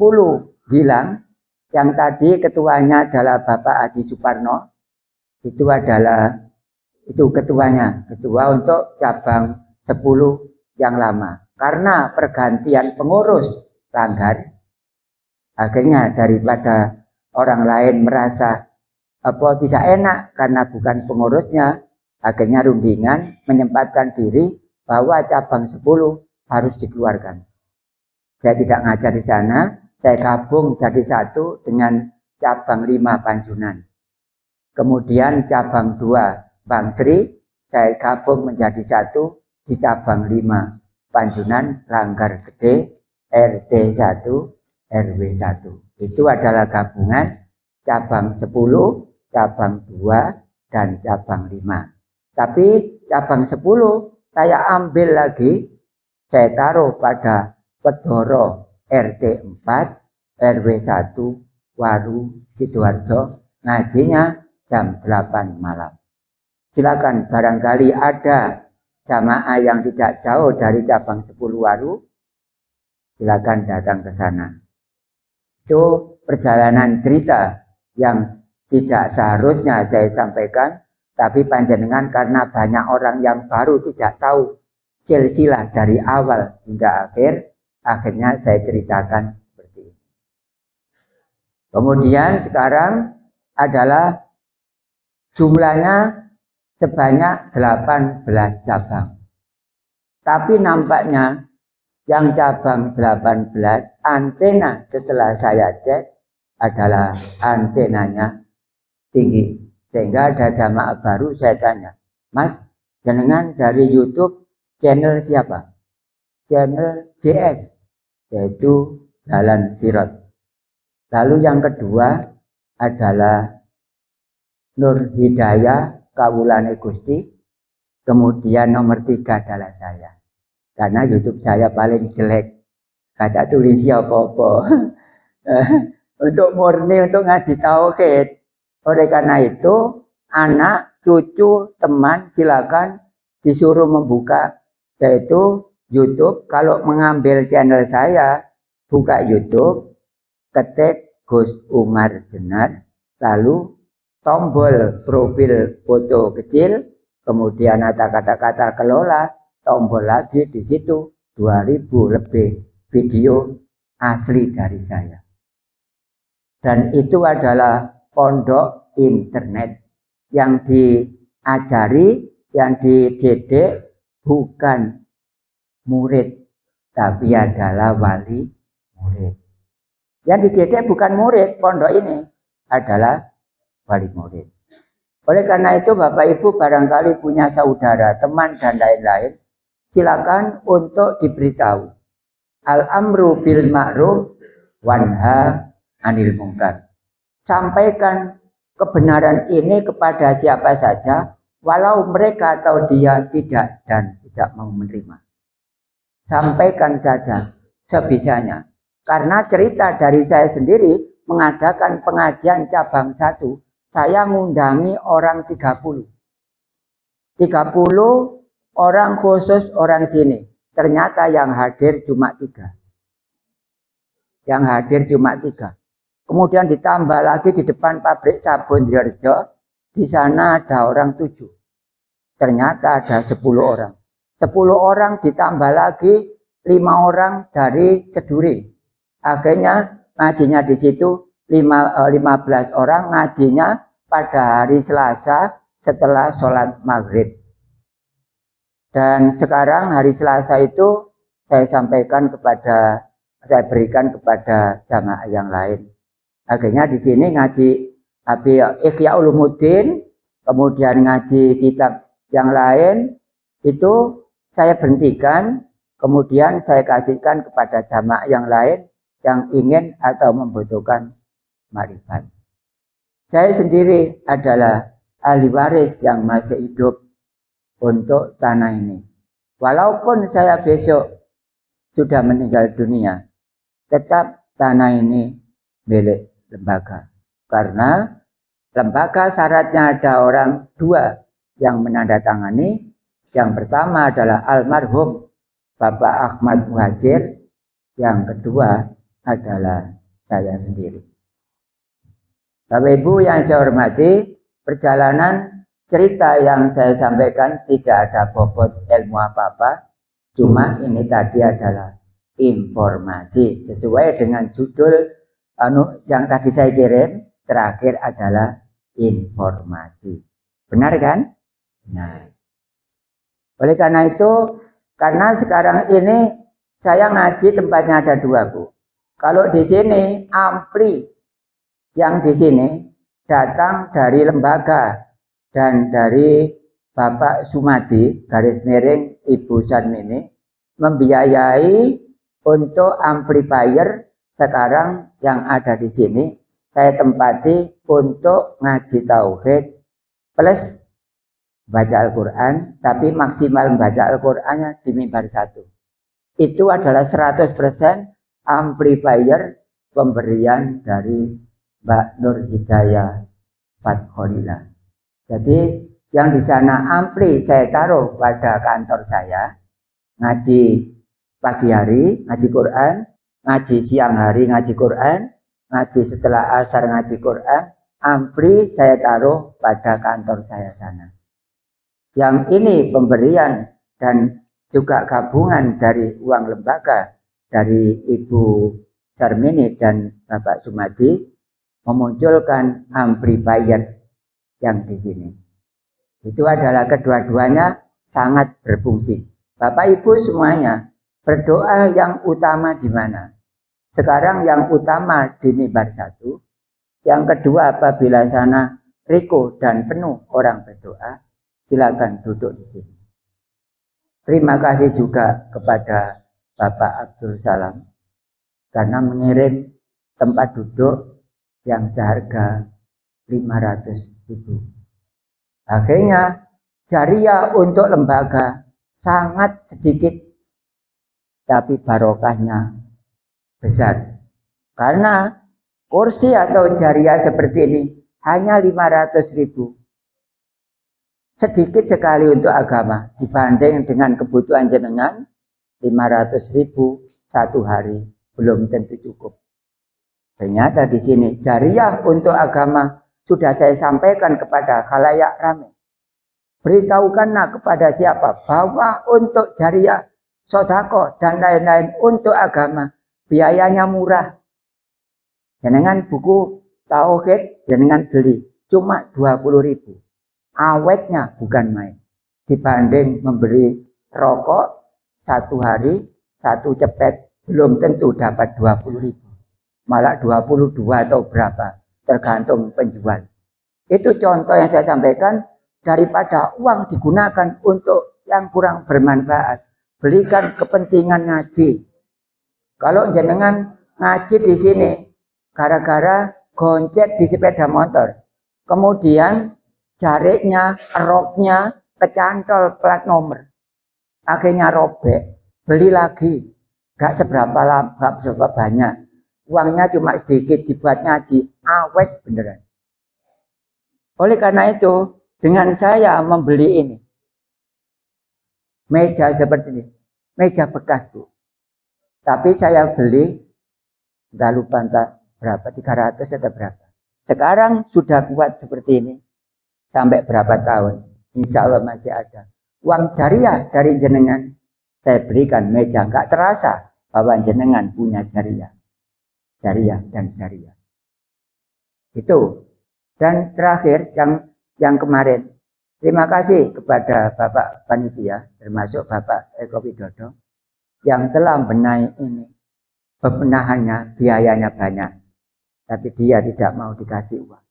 hilang, yang tadi ketuanya adalah Bapak Haji Suparno, itu ketuanya, ketua untuk cabang 10 yang lama. Karena pergantian pengurus Langgar, akhirnya daripada orang lain merasa tidak enak karena bukan pengurusnya, akhirnya rundingan menyempatkan diri bahwa cabang 10 harus dikeluarkan. Saya tidak ngajar di sana, saya gabung jadi satu dengan cabang 5 Panjunan. Kemudian cabang 2 Bang Sri, saya gabung menjadi satu di cabang 5 Panjunan Langgar Gede RT 1 RW 1. Itu adalah gabungan cabang 10, cabang 2, dan cabang 5. Tapi cabang 10 saya ambil lagi, saya taruh pada Pedoro RT 4 RW 1 Waru Sidoarjo, ngajinya jam 8 malam. Silakan barangkali ada jamaah yang tidak jauh dari cabang 10 Waru, silakan datang ke sana. Itu perjalanan cerita yang tidak seharusnya saya sampaikan, tapi panjenengan karena banyak orang yang baru tidak tahu silsilah dari awal hingga akhir, akhirnya saya ceritakan seperti ini. Kemudian sekarang adalah jumlahnya sebanyak 18 cabang. Tapi nampaknya Yang cabang 18 antena setelah saya cek adalah antenanya tinggi. Sehingga ada jamaah baru saya tanya, Mas, jenengan dari YouTube channel siapa? Channel JS, yaitu Jalan Sirot. Lalu yang kedua adalah Nur Hidayah Kawulane Gusti. Kemudian nomor 3 adalah saya. Karena YouTube saya paling jelek. Kata tulis apa-apa. Untuk murni, untuk ngaji tauhid. Oleh karena itu, anak, cucu, teman silakan disuruh membuka, yaitu YouTube. Kalau mengambil channel saya, buka YouTube, ketik Gus Umar Jenar, lalu tombol profil foto kecil, kemudian ada kata-kata kelola, tombol lagi di situ 2000 lebih video asli dari saya. Dan itu adalah pondok internet yang diajari, yang dididik bukan murid, tapi adalah wali murid. Yang dididik bukan murid, pondok ini adalah wali murid. Oleh karena itu Bapak Ibu barangkali punya saudara, teman dan lain-lain, silakan untuk diberitahu. Al-amru bil ma'ruf wanha anil munkar. Sampaikan kebenaran ini kepada siapa saja, walau mereka atau dia tidak dan tidak mau menerima. Sampaikan saja sebisanya. Karena cerita dari saya sendiri mengadakan pengajian cabang 1, saya ngundangi orang 30. 30 orang khusus orang sini. Ternyata yang hadir cuma 3. Yang hadir cuma 3. Kemudian ditambah lagi di depan pabrik sabun di Rejo. Di sana ada orang 7. Ternyata ada 10 orang. 10 orang ditambah lagi 5 orang dari Seduri. Akhirnya ngajinya di situ 15 orang, ngajinya pada hari Selasa setelah sholat maghrib. Dan sekarang hari Selasa itu saya berikan kepada jamaah yang lain. Akhirnya di sini ngaji Ihya Ulumuddin, kemudian ngaji kitab yang lain itu saya berhentikan, kemudian saya kasihkan kepada jamaah yang lain yang ingin atau membutuhkan marifat. Saya sendiri adalah ahli waris yang masih hidup untuk tanah ini. Walaupun saya besok sudah meninggal dunia, tetap tanah ini milik lembaga. Karena lembaga syaratnya ada orang 2 yang menandatangani. Yang pertama adalah almarhum Bapak Ahmad Muhajir, yang kedua adalah saya sendiri. Bapak Ibu yang saya hormati, perjalanan cerita yang saya sampaikan tidak ada bobot ilmu apa-apa, cuma ini tadi adalah informasi sesuai dengan judul yang tadi saya kirim. Terakhir adalah informasi. Benar kan? Nah, oleh karena itu, karena sekarang ini saya ngaji tempatnya ada 2, Bu. Kalau di sini ampli yang di sini datang dari lembaga dan dari Bapak Sumadi garis miring Ibu Sarmini membiayai untuk amplifier sekarang yang ada di sini. Saya tempati untuk ngaji tauhid plus baca Al-Quran, tapi maksimal baca Al-Qurannya di mimbar 1. Itu adalah 100% amplifier pemberian dari Mbak Nur Hidayah Fatholila. Jadi yang di sana ampli saya taruh pada kantor saya, ngaji pagi hari ngaji Quran, ngaji siang hari ngaji Quran, ngaji setelah asar ngaji Quran. Ampli saya taruh pada kantor saya sana. Yang ini pemberian dan juga gabungan dari uang lembaga dari Ibu Sarmini dan Bapak Sumadi memunculkan amplifier yang di sini. Itu adalah kedua-duanya sangat berfungsi. Bapak Ibu semuanya Berdoa yang utama di mana? Sekarang yang utama di mimbar 1. Yang kedua, apabila sana riko dan penuh orang berdoa, silakan duduk di sini. Terima kasih juga kepada Bapak Abdul Salam karena mengirim tempat duduk yang seharga 500.000. Akhirnya jariah untuk lembaga sangat sedikit, tapi barokahnya besar. Karena kursi atau jariah seperti ini hanya 500.000. Sedikit sekali untuk agama dibanding dengan kebutuhan jenengan. 500.000 satu hari belum tentu cukup. Ternyata di sini jariah untuk agama sudah saya sampaikan kepada khalayak ramai. Beritahukanlah kepada siapa bahwa untuk jariah, sodako dan lain-lain untuk agama biayanya murah. Jenengan buku tauhid jenengan beli cuma 20.000. Awetnya bukan main. Dibanding memberi rokok satu hari, satu cepet, belum tentu dapat 20.000. Malah 22 atau berapa, tergantung penjual. Itu contoh yang saya sampaikan, daripada uang digunakan untuk yang kurang bermanfaat. Belikan kepentingan ngaji. Kalau jenengan ngaji di sini, gara-gara goncet di sepeda motor, kemudian jariknya, roknya kecantol plat nomor. Akhirnya robek. Beli lagi. Gak seberapa lama, gak seberapa banyak. Uangnya cuma sedikit dibuat ngaji. Awet beneran. Oleh karena itu, dengan saya membeli ini. Meja seperti ini. Meja bekas, Bu. Tapi saya beli, gak lupa entah berapa, 300 atau berapa. Sekarang sudah kuat seperti ini. Sampai berapa tahun, insya Allah masih ada. Uang jariah dari jenengan, saya berikan meja. Nggak terasa bahwa jenengan punya jariah. Jariah dan jariah. Itu. Dan terakhir, yang kemarin, terima kasih kepada Bapak Panitia, termasuk Bapak Eko Widodo, yang telah membenahi ini. Pembenahannya, biayanya banyak. Tapi dia tidak mau dikasih uang.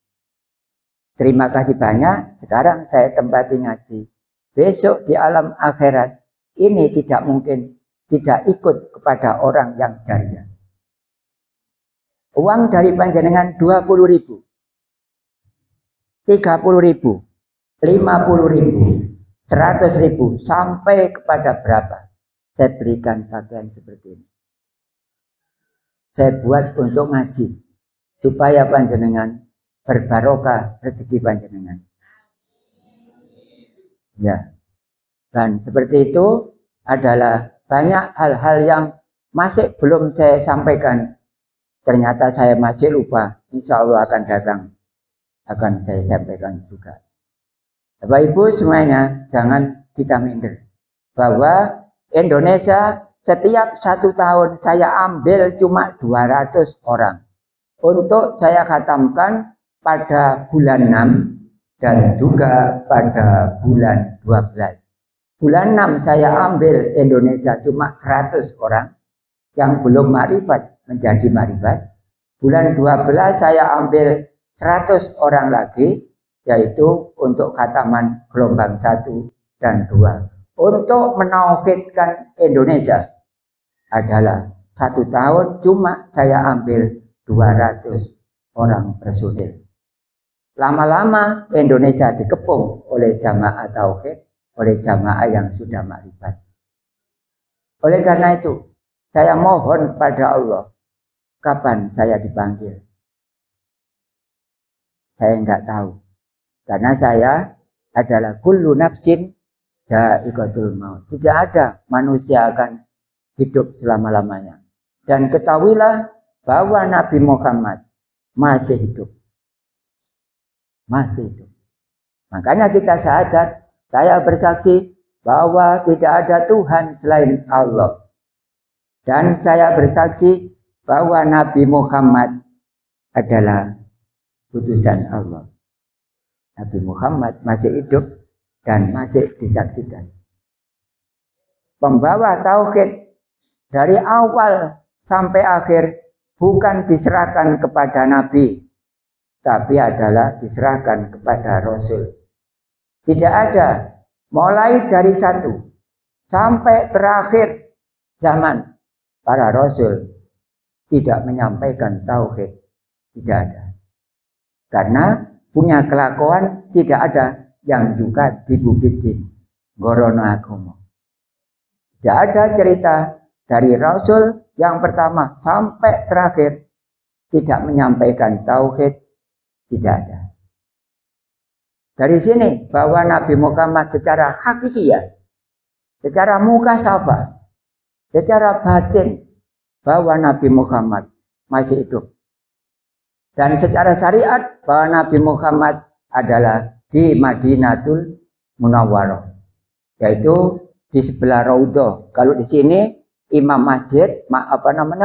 Terima kasih banyak, sekarang saya tempati ngaji. Besok di alam akhirat, ini tidak mungkin tidak ikut kepada orang yang jariah. Uang dari panjenengan 20.000, 30.000, 50.000, 100.000, sampai kepada berapa. Saya berikan bagian seperti ini. Saya buat untuk ngaji, supaya panjenengan berbarokah rezeki panjenengan. Ya. Dan seperti itu adalah banyak hal-hal yang masih belum saya sampaikan. Ternyata saya masih lupa. Insya Allah akan datang. Akan saya sampaikan juga. Bapak Ibu semuanya, jangan kita minder. Bahwa Indonesia setiap 1 tahun saya ambil cuma 200 orang. Untuk saya khatamkan pada bulan 6 dan juga pada bulan 12. Bulan 6 saya ambil Indonesia cuma 100 orang yang belum makrifat menjadi makrifat. Bulan 12 saya ambil 100 orang lagi, yaitu untuk khataman gelombang 1 dan 2. Untuk menauhidkan Indonesia adalah 1 tahun cuma saya ambil 200 orang personil. Lama-lama Indonesia dikepung oleh jamaah tauhid, oleh jamaah yang sudah makrifat. Oleh karena itu, saya mohon kepada Allah, kapan saya dipanggil? Saya enggak tahu. Karena saya adalah kullu nafsin dha'iqatul maut. Tidak ada manusia akan hidup selama-lamanya. Dan ketahuilah bahwa Nabi Muhammad masih hidup. Masih hidup. Makanya kita syahadat, saya bersaksi bahwa tidak ada Tuhan selain Allah. Dan saya bersaksi bahwa Nabi Muhammad adalah putusan Allah. Nabi Muhammad masih hidup dan masih disaksikan. Pembawa tauhid dari awal sampai akhir bukan diserahkan kepada Nabi, tapi adalah diserahkan kepada Rasul. Tidak ada, mulai dari satu sampai terakhir zaman para Rasul tidak menyampaikan tauhid. Tidak ada. Karena punya kelakuan tidak ada yang juga dibubitin gorono agama. Tidak ada cerita dari Rasul yang pertama sampai terakhir tidak menyampaikan tauhid, tidak ada. Dari sini bahwa Nabi Muhammad secara hakikiyah, secara mukasabah, secara batin bahwa Nabi Muhammad masih hidup. Dan secara syariat bahwa Nabi Muhammad adalah di Madinatul Munawwarah, yaitu di sebelah Raudhah. Kalau di sini imam masjid,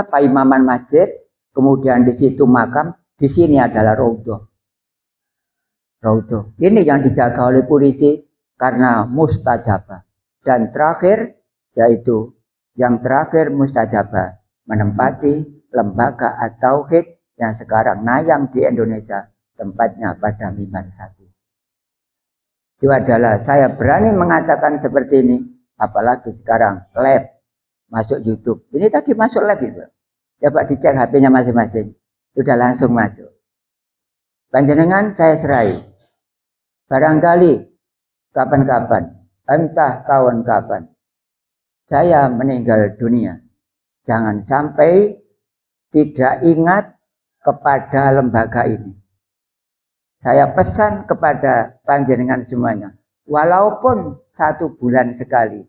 paimaman masjid, kemudian di situ makam, di sini adalah Raudhah. Raudhah. Ini yang dijaga oleh polisi karena mustajabah. Dan terakhir, yaitu yang terakhir mustajabah, menempati lembaga at-tauhid yang sekarang nayang di Indonesia, tempatnya pada Mimbar 1. Itu adalah saya berani mengatakan seperti ini, apalagi sekarang lab masuk YouTube. Ini tadi masuk lab itu. Coba dicek HP-nya masing-masing. Sudah langsung masuk. Panjenengan saya serai. Barangkali kapan-kapan, entah kawan kapan, saya meninggal dunia. Jangan sampai tidak ingat kepada lembaga ini. Saya pesan kepada panjenengan semuanya, walaupun 1 bulan sekali,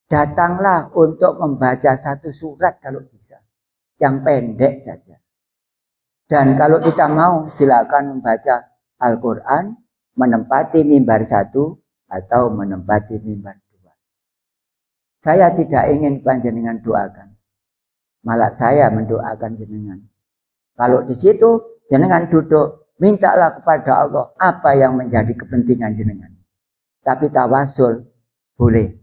datanglah untuk membaca 1 surat kalau bisa, yang pendek saja. Dan kalau kita mau, silakan membaca Al-Quran, menempati mimbar 1 atau menempati mimbar 2. Saya tidak ingin panjenengan doakan, malah saya mendoakan jenengan. Kalau di situ jenengan duduk, mintalah kepada Allah apa yang menjadi kepentingan jenengan. Tapi tawasul boleh.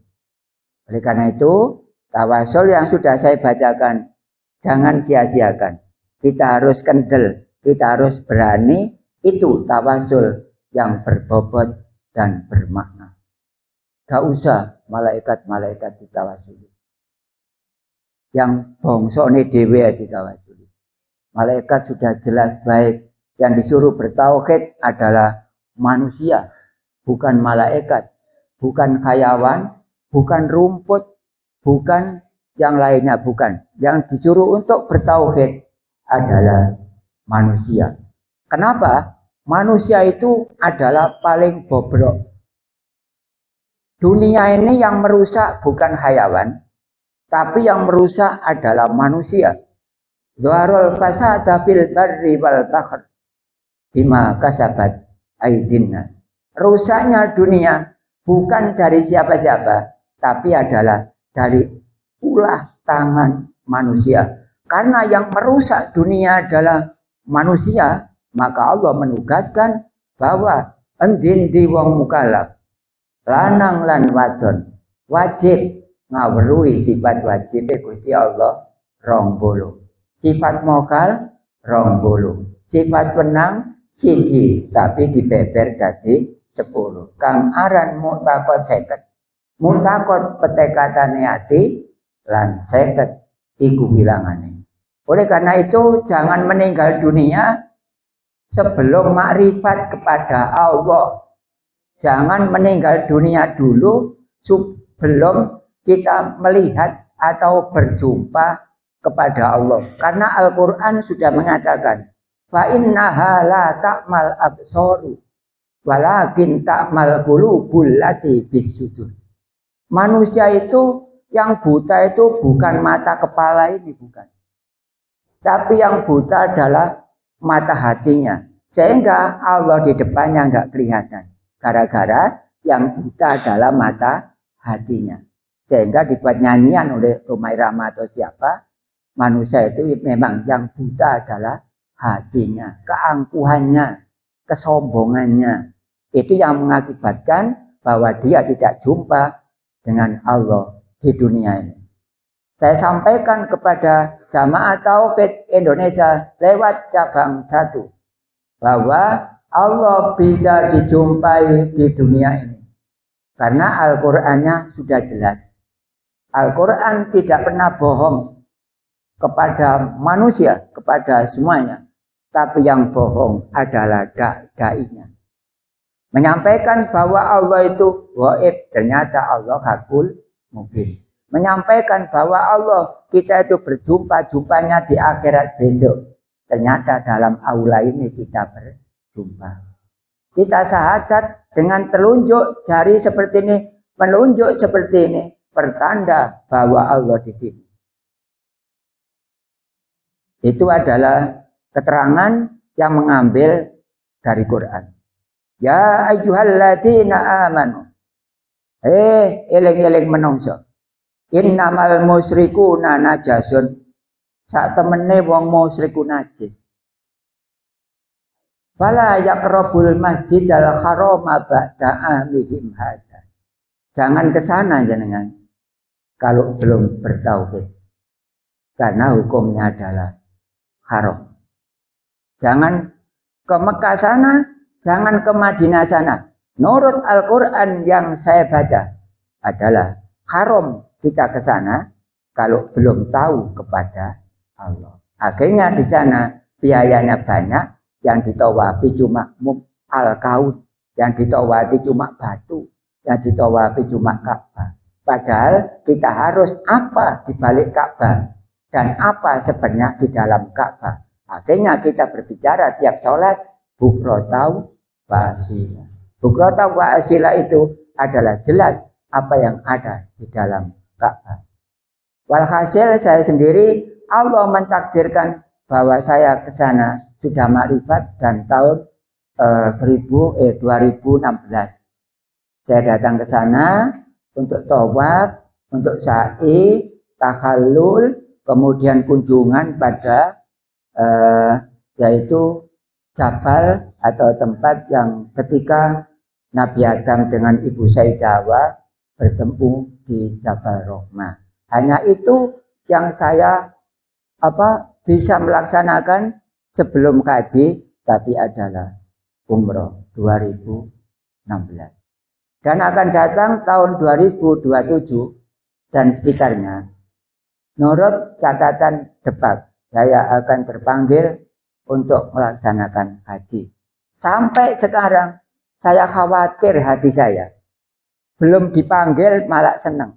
Oleh karena itu, tawasul yang sudah saya bacakan jangan sia-siakan. Kita harus kendel, kita harus berani. Itu tawasul yang berbobot dan bermakna. Gak usah malaikat-malaikat ditawasuli. Yang bongsone dhewe ditawasuli. Malaikat sudah jelas baik. Yang disuruh bertauhid adalah manusia, bukan malaikat, bukan hayawan, bukan rumput, bukan yang lainnya, bukan. Yang disuruh untuk bertauhid adalah manusia. Kenapa? Manusia itu adalah paling bobrok. Dunia ini yang merusak bukan hayawan, tapi yang merusak adalah manusia. Zaharul fasada fil barri wal bahr bima kasabat aydinnas. Rusaknya dunia bukan dari siapa-siapa, tapi adalah dari ulah tangan manusia. Karena yang merusak dunia adalah manusia, maka Allah menugaskan bahwa endi wong mukallaf lanang lan wadon wajib ngawruhi sifat wajib Gusti Allah 20. Sifat mokal 20. Sifat wenang siji tapi dibeber dadi 10. Kang aran mutakot 50. Mutakot petekatane ati lan 50 iku bilangane. Oleh karena itu jangan meninggal dunia sebelum makrifat kepada Allah. Jangan meninggal dunia dulu sebelum kita melihat atau berjumpa kepada Allah. Karena Al-Quran sudah mengatakan, fa innaha la ta'mal absaru walakin ta'mal qulubul lati bisudur. Manusia itu yang buta itu bukan mata kepala ini, bukan. Tapi yang buta adalah mata hatinya. Sehingga Allah di depannya nggak kelihatan. Gara-gara yang buta adalah mata hatinya. Sehingga dibuat nyanyian oleh Romai Rama atau siapa. Manusia itu memang yang buta adalah hatinya. Keangkuhannya, kesombongannya. Itu yang mengakibatkan bahwa dia tidak jumpa dengan Allah di dunia ini. Saya sampaikan kepada Jamaah Tauhid Indonesia lewat cabang 1 bahwa Allah bisa dijumpai di dunia ini karena Al-Qur'annya sudah jelas. Al-Qur'an tidak pernah bohong kepada manusia, kepada semuanya, tapi yang bohong adalah dai-nya. Menyampaikan bahwa Allah itu gaib, ternyata Allah hakul mubin. Menyampaikan bahwa Allah kita itu berjumpa-jumpanya di akhirat besok. Ternyata dalam aula ini kita berjumpa. Kita syahadat dengan telunjuk jari seperti ini, menunjuk seperti ini, pertanda bahwa Allah di sini. Itu adalah keterangan yang mengambil dari Quran. Ya ayyuhalladzina amanu. Eling-eling menungso. Innamal musyrikuna najasun. Sak temene wong musyriku najis. Fala yaqrabul masjidal harama ba'da amihim hadza. Jangan ke sana jenengan kalau belum bertauhid. Karena hukumnya adalah haram. Jangan ke Mekah sana, jangan ke Madinah sana. Menurut Al-Quran yang saya baca adalah haram kita ke sana kalau belum tahu kepada Allah. Akhirnya di sana biayanya banyak, yang ditawafi cuma al-kaun, yang ditawafi cuma batu, yang ditawafi cuma Ka'bah. Padahal kita harus apa di balik Ka'bah dan apa sebenarnya di dalam Ka'bah. Akhirnya kita berbicara tiap sholat bukrotau wa asila. Bukrotau wa asila itu adalah jelas apa yang ada di dalam Ka'bah. Walhasil saya sendiri Allah mentakdirkan bahwa saya ke sana sudah makrifat dan tahun 2016. Saya datang ke sana untuk tawaf, untuk sa'i, takhallul, kemudian kunjungan pada yaitu Jabal atau tempat yang ketika Nabi Adam dengan Ibu Sayyidah Hawa bertemu di Jabal Rahmah. Hanya itu yang saya bisa melaksanakan sebelum haji, tapi adalah umroh 2016. Dan akan datang tahun 2027 dan sekitarnya. Menurut catatan debat, saya akan terpanggil untuk melaksanakan haji. Sampai sekarang saya khawatir hati saya. Belum dipanggil malah senang.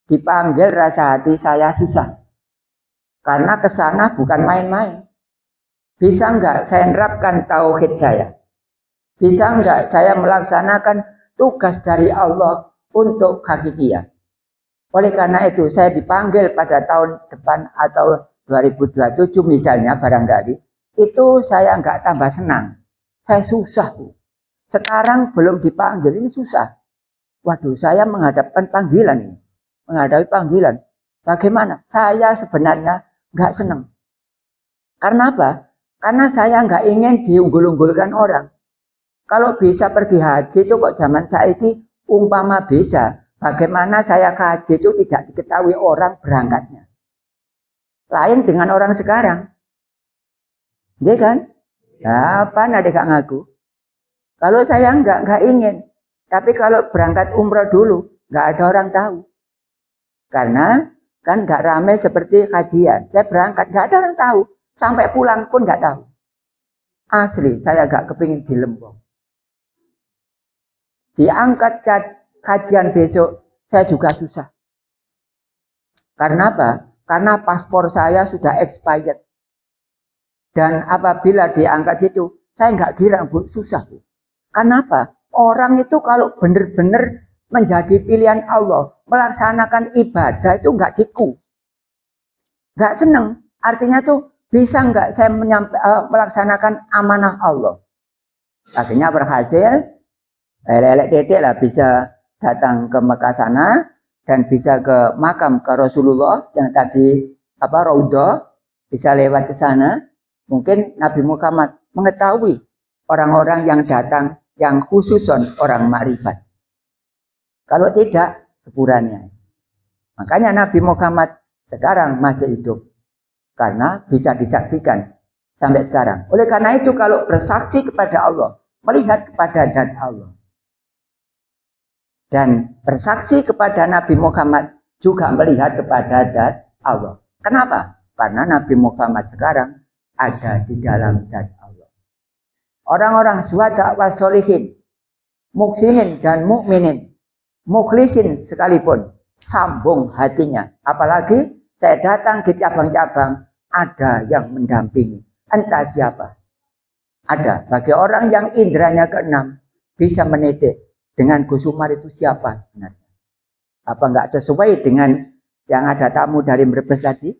Dipanggil rasa hati saya susah. Karena ke sana bukan main-main. Bisa enggak saya nerapkan tauhid saya? Bisa enggak saya melaksanakan tugas dari Allah untuk hakikiyah? Oleh karena itu saya dipanggil pada tahun depan atau 2027 misalnya barangkali. Itu saya enggak tambah senang. Saya susah, Bu. Sekarang belum dipanggil, ini susah. Waduh, saya menghadapkan panggilan ini. Menghadapi panggilan. Bagaimana? Saya sebenarnya nggak senang. Karena apa? Karena saya nggak ingin diunggul-unggulkan orang. Kalau bisa pergi haji itu kok zaman saya ini umpama bisa. Bagaimana saya ke haji itu tidak diketahui orang berangkatnya. Lain dengan orang sekarang. Iya kan? Nah, apa nanti gak ngaku? Kalau saya nggak ingin. Tapi kalau berangkat umroh dulu, nggak ada orang tahu. Karena kan nggak ramai seperti kajian. Saya berangkat, nggak ada orang tahu. Sampai pulang pun nggak tahu. Asli, saya nggak kepingin di Lembong. Diangkat kajian besok, saya juga susah. Karena apa? Karena paspor saya sudah expired. Dan apabila diangkat situ, saya nggak girang, Bu, susah, Bu. Karena apa? Orang itu kalau benar-benar menjadi pilihan Allah, melaksanakan ibadah itu nggak diku. Nggak seneng. Artinya tuh bisa nggak saya melaksanakan amanah Allah. Akhirnya berhasil, lelek titik lah bisa datang ke Mekah sana dan bisa ke makam ke Rasulullah yang tadi Raudhah, bisa lewat ke sana. Mungkin Nabi Muhammad mengetahui orang-orang yang datang yang khususon orang makrifat. Kalau tidak, sepurannya. Makanya Nabi Muhammad sekarang masih hidup. Karena bisa disaksikan sampai sekarang. Oleh karena itu kalau bersaksi kepada Allah, melihat kepada zat Allah, dan bersaksi kepada Nabi Muhammad juga melihat kepada zat Allah. Kenapa? Karena Nabi Muhammad sekarang ada di dalam zat Allah. Orang-orang syuhada wa sholihin, muksinin dan mukminin, mukhlisin sekalipun, sambung hatinya. Apalagi saya datang di cabang-cabang, ada yang mendampingi. Entah siapa. Ada. Bagi orang yang indranya keenam, bisa menitik dengan Gus Umar itu siapa sebenarnya. Apa enggak sesuai dengan yang ada tamu dari Brebes tadi?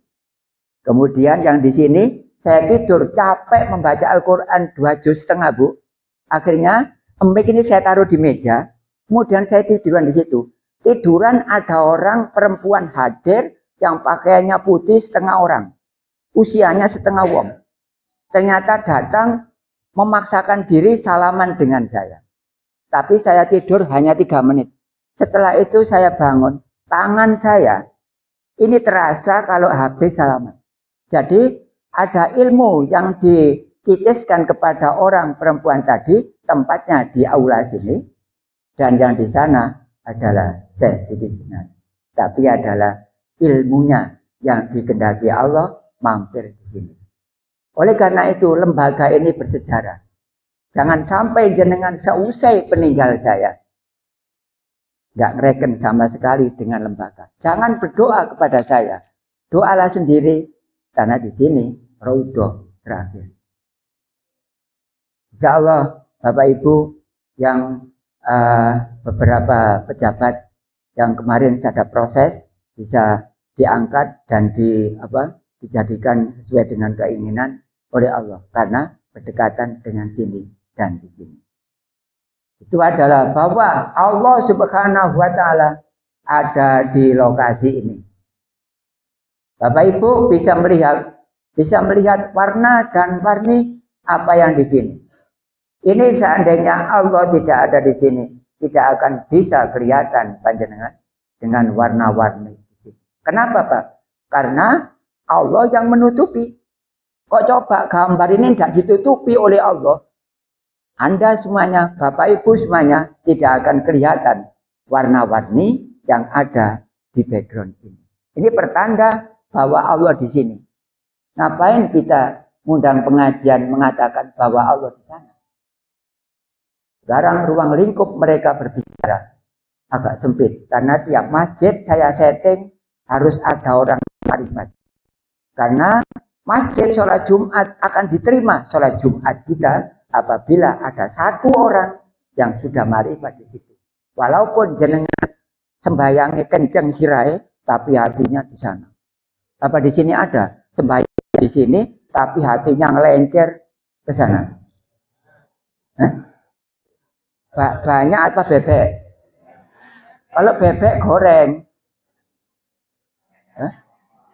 Kemudian yang di sini, saya tidur capek membaca Al-Quran 2 juz setengah, Bu. Akhirnya, mic ini saya taruh di meja. Kemudian saya tiduran di situ. Tiduran ada orang perempuan hadir yang pakaiannya putih setengah orang. Usianya setengah wong. Ternyata datang memaksakan diri salaman dengan saya. Tapi saya tidur hanya 3 menit. Setelah itu saya bangun. Tangan saya ini terasa kalau habis salaman. Jadi ada ilmu yang dititiskan kepada orang perempuan tadi. Tempatnya di aula sini. Dan yang di sana adalah Syekh Siti Jenar. Tapi adalah ilmunya yang dikehendaki Allah mampir di sini. Oleh karena itu lembaga ini bersejarah. Jangan sampai jenengan seusai peninggal saya nggak ngereken sama sekali dengan lembaga. Jangan berdoa kepada saya. Doalah sendiri karena di sini raudhah terakhir. Insya Allah Bapak Ibu yang beberapa pejabat yang kemarin saya ada proses bisa diangkat dan dijadikan sesuai dengan keinginan oleh Allah karena berdekatan dengan sini dan di sini. Itu adalah bahwa Allah Subhanahu wa Ta'ala ada di lokasi ini. Bapak Ibu bisa melihat warna dan warni apa yang di sini. Ini seandainya Allah tidak ada di sini, tidak akan bisa kelihatan panjenengan dengan warna-warni. Kenapa, Pak? Karena Allah yang menutupi. Kok coba gambar ini tidak ditutupi oleh Allah? Anda semuanya, Bapak Ibu semuanya tidak akan kelihatan warna-warni yang ada di background ini. Ini pertanda bahwa Allah di sini. Ngapain kita ngundang pengajian mengatakan bahwa Allah di sana? Sekarang ruang lingkup mereka berbicara agak sempit. Karena tiap masjid saya setting harus ada orang marifat. Karena masjid sholat Jumat akan diterima sholat Jumat kita apabila ada 1 orang yang sudah marifat di situ. Walaupun jenengan sembayangnya kenceng sirai, tapi hatinya di sana. Apa di sini ada sembayang di sini, tapi hatinya ngelencer ke sana? Banyak apa bebek? Kalau bebek goreng,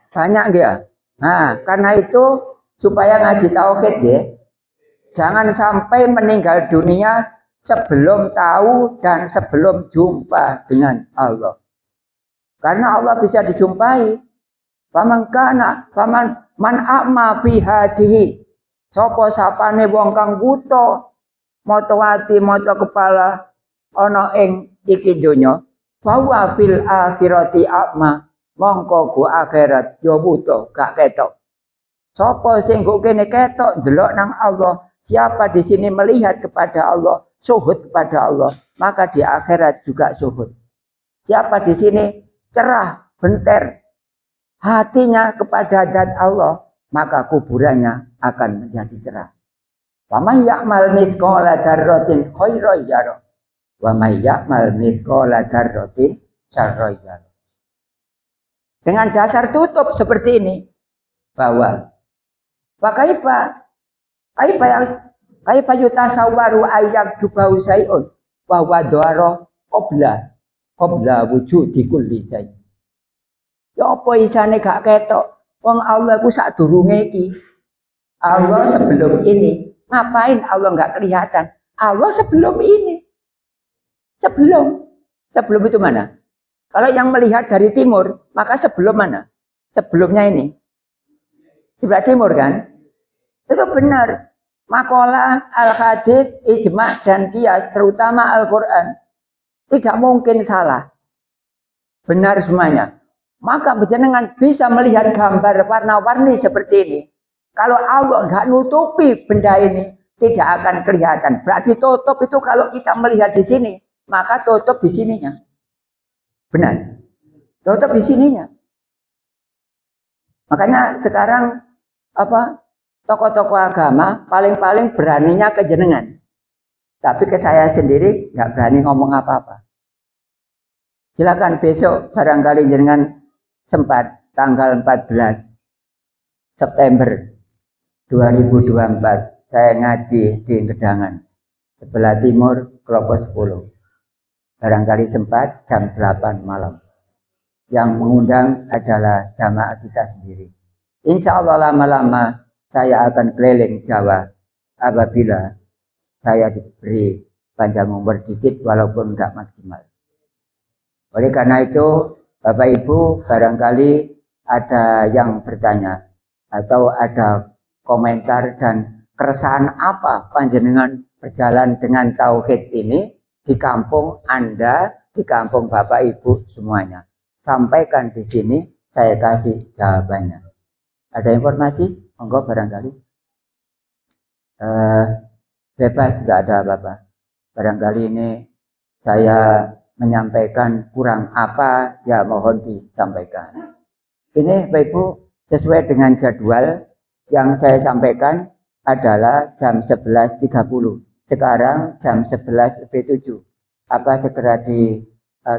banyak enggak? Nah, karena itu supaya ngaji tauhid ya, jangan sampai meninggal dunia sebelum tahu dan sebelum jumpa dengan Allah. Karena Allah bisa dijumpai. Faman man a'ma fi hadihi. Sapa sapane wong kang buta mata ati mata kepala ana ing iki donya, bahwa fil akhirati a'ma, mongko go akhirat yo buta gak ketok. Sapa sing go kene ketok delok nang Allah, siapa di sini melihat kepada Allah, syuhud kepada Allah, maka di akhirat juga syuhud. Siapa di sini cerah, benter hatinya kepada zat Allah, maka kuburannya akan menjadi cerah. Wa may ya'mal mithqala dzarratin khairan yarah, wa may ya'mal mithqala dzarratin syarran yarah. Dengan dasar tutup seperti ini, bahwa kaifa yutasawwaru ayyak jubau syai'un wa huwa dhara qabla wujudi kulli syai'. Ya apa isane gak ketok? Wong Allah ku sadurunge iki. Allah sebelum ini. Ngapain Allah nggak kelihatan? Allah sebelum ini. Sebelum itu mana? Kalau yang melihat dari timur, maka sebelum mana? sebelumnya ini. Sebelah timur kan? Itu benar. Makalah, al-hadis, ijma, dan qiyas, terutama Al-Quran. Tidak mungkin salah. Benar semuanya. Maka jenengan bisa melihat gambar warna-warni seperti ini. Kalau Allah nggak nutupi benda ini, tidak akan kelihatan. Berarti tutup itu kalau kita melihat di sini, maka tutup di sininya. Benar. Tutup di sininya. Makanya sekarang tokoh-tokoh agama paling-paling beraninya ke jenengan. Tapi ke saya sendiri nggak berani ngomong apa-apa. Silakan besok barangkali jenengan sempat tanggal 14 September 2024 saya ngaji di Gedangan sebelah timur kelompok 10. Barangkali sempat jam 8 malam. Yang mengundang adalah jamaah kita sendiri. Insya Allah lama-lama saya akan keliling Jawa apabila saya diberi panjang umur dikit walaupun enggak maksimal. Oleh karena itu, Bapak Ibu barangkali ada yang bertanya atau ada komentar dan keresahan apa panjenengan berjalan dengan tauhid ini di kampung Anda, di kampung Bapak Ibu semuanya. Sampaikan di sini, saya kasih jawabannya. Ada informasi? Monggo barangkali. Bebas, nggak ada apa-apa. Barangkali ini saya menyampaikan kurang apa, ya mohon disampaikan. Ini Bapak Ibu sesuai dengan jadwal yang saya sampaikan adalah jam 11.30. Sekarang jam 11.07. Apa segera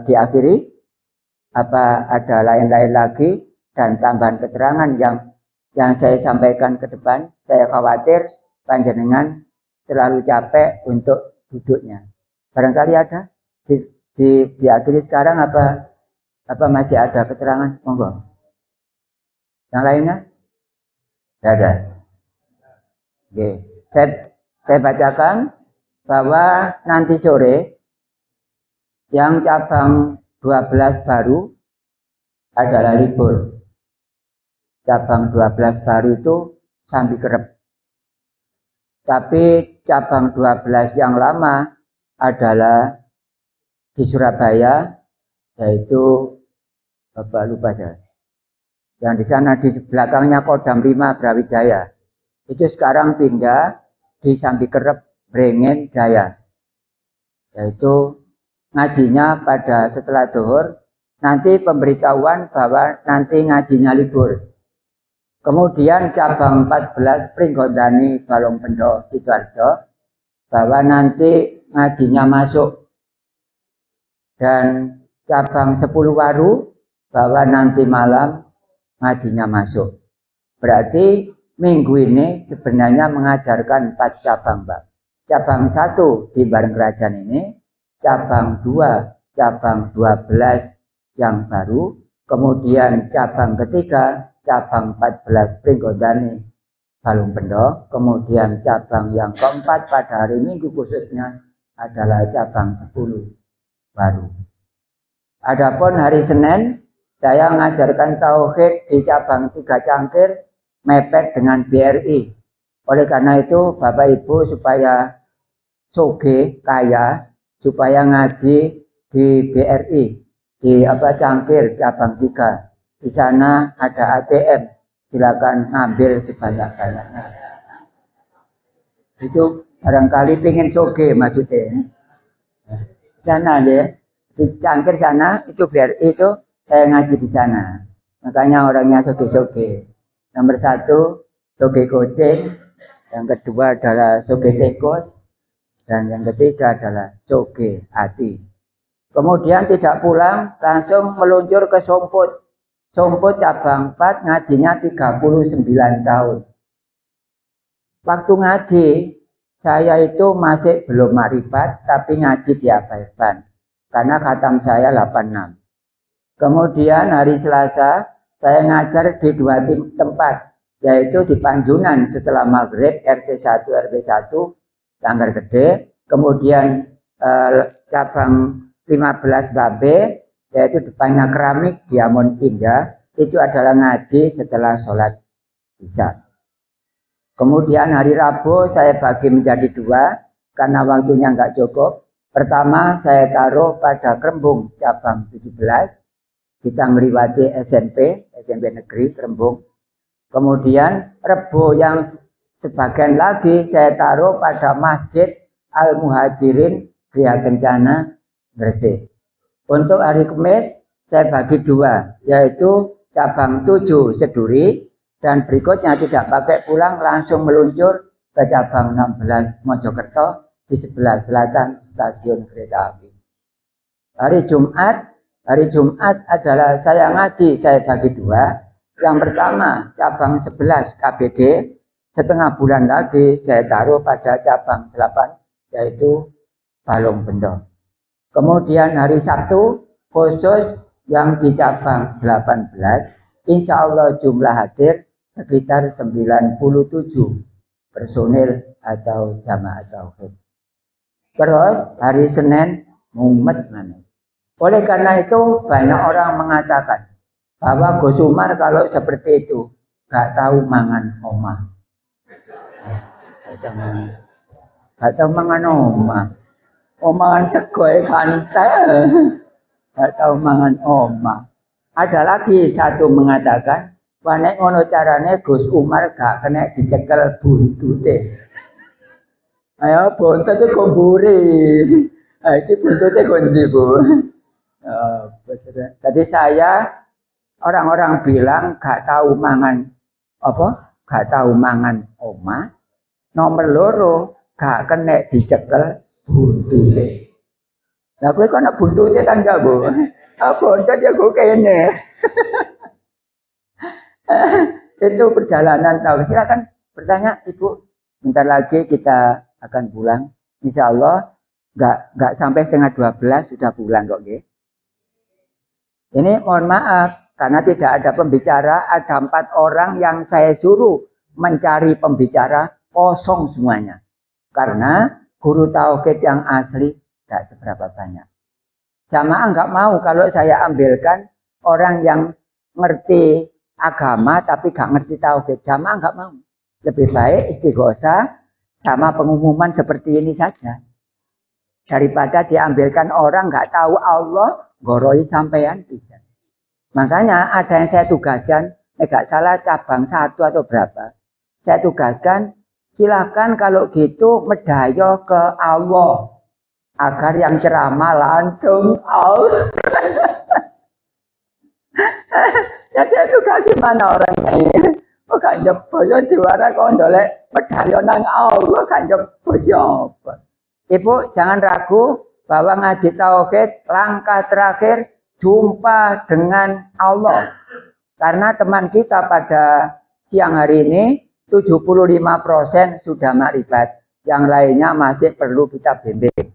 diakhiri? Apa ada lain-lain lagi dan tambahan keterangan yang saya sampaikan ke depan? Saya khawatir panjenengan terlalu capek untuk duduknya. Barangkali ada diakhiri sekarang apa masih ada keterangan? Monggo. Yang lainnya? Tidak ada. Oke. Saya bacakan bahwa nanti sore yang cabang 12 baru adalah libur. Cabang 12 baru itu Sambi Kerep. Tapi cabang 12 yang lama adalah di Surabaya, yaitu Bapak lupa saya. Yang di sana di belakangnya Kodam 5 Brawijaya. Itu sekarang pindah di Sambi Kerep, Brengen Jaya. Yaitu ngajinya pada setelah zuhur, nanti pemberitahuan bahwa nanti ngajinya libur. Kemudian cabang 14 Pringgondani Balongbendo Sidoarjo bahwa nanti ngajinya masuk. Dan cabang 10 Waru bahwa nanti malam ngajinya masuk. Berarti minggu ini sebenarnya mengajarkan 4 cabang, Pak. Cabang 1 di Bareng Kerajaan ini, cabang 2, cabang 12 yang baru, kemudian cabang ketiga, cabang 14 Pringgondani Balongbendo, kemudian cabang yang keempat pada hari Minggu khususnya adalah cabang 10 baru. Adapun hari Senin, saya mengajarkan tauhid di cabang 3 Cangkir, mepet dengan BRI. Oleh karena itu, Bapak Ibu supaya soge, kaya, supaya ngaji di BRI, di Cangkir cabang 3. Di sana ada ATM, silakan ngambil sebanyak-banyaknya. Itu barangkali pengen soge maksudnya. Di sana ya, di Cangkir sana itu BRI itu saya ngaji di sana. Makanya orangnya soge-soge. Nomor 1 soge kucing, yang kedua adalah soge tikus, dan yang ketiga adalah soge hati. Kemudian tidak pulang, langsung meluncur ke Somput. Somput cabang 4 ngajinya 39 tahun. Waktu ngaji, saya itu masih belum makrifat, tapi ngaji di Abaiban. Karena khatam saya 86. Kemudian hari Selasa, saya ngajar di 2 tempat, yaitu di Panjunan setelah maghrib, RT 1, RW 1, Langgar Gede. Kemudian cabang 15 Babe, yaitu depannya Keramik, Diamond Indah. itu adalah ngaji setelah sholat isya. Kemudian hari Rabu saya bagi menjadi dua karena waktunya nggak cukup. Pertama saya taruh pada Krembung cabang 17. Kita melewati SMP Negeri Krembung. Kemudian Rebo yang sebagian lagi saya taruh pada Masjid Al-Muhajirin Gria Kencana Gresik. Untuk hari Kamis saya bagi dua, yaitu cabang 7 Seduri dan berikutnya tidak pakai pulang langsung meluncur ke cabang 16 Mojokerto di sebelah selatan stasiun kereta api. Hari Jumat adalah saya ngaji, saya bagi dua. Yang pertama cabang 11 KBD, setengah bulan lagi saya taruh pada cabang 8 yaitu Balong Bendo. Kemudian hari Sabtu khusus yang di cabang 18, insya Allah jumlah hadir sekitar 97 personil atau jamaah tauhid. Terus hari Senin mumet mana. Oleh karena itu banyak orang mengatakan bahwa Gus Umar kalau seperti itu gak tahu mangan omah. Gak tahu mangan omah. Omangan segoi pantai. Gak tahu mangan omah. Ada lagi satu mengatakan, wah nek ngono carane Gus Umar gak kena dicekel buntute. Ayo buntute kumburi. Iki buntute kondi Bu. Tadi saya orang-orang bilang gak tahu mangan apa? Gak tahu mangan omah. Nomor loro gak kena dicekel buntute. Lah kowe kok ana buntute kan gak, Bu? Buntut ya kok kene. Itu perjalanan tahu. Silakan bertanya Ibu. Bentar lagi kita akan pulang. Insya Allah nggak sampai setengah 12 sudah pulang kok, nggih. Ini mohon maaf karena tidak ada pembicara. Ada 4 orang yang saya suruh mencari pembicara, kosong semuanya. Karena guru tauhid yang asli tidak seberapa banyak. Jamaah nggak mau kalau saya ambilkan orang yang ngerti agama tapi nggak ngerti tauhid. Jamaah nggak mau. Lebih baik istighosah sama pengumuman seperti ini saja. Daripada diambilkan orang nggak tahu Allah, goroi sampean bisa. Makanya ada yang saya tugaskan, nggak salah cabang 1 atau berapa. Saya tugaskan, silakan kalau gitu medayo ke Allah. Agar yang ceramah langsung Allah. Ya saya tugasin mana orangnya ini. Oh kan jebol diwara kok ndolek medalyo nang Allah kan jebol siapa. Ibu jangan ragu bahwa ngaji tauhid langkah terakhir jumpa dengan Allah. Karena teman kita pada siang hari ini 75% sudah makrifat. Yang lainnya masih perlu kita bimbing.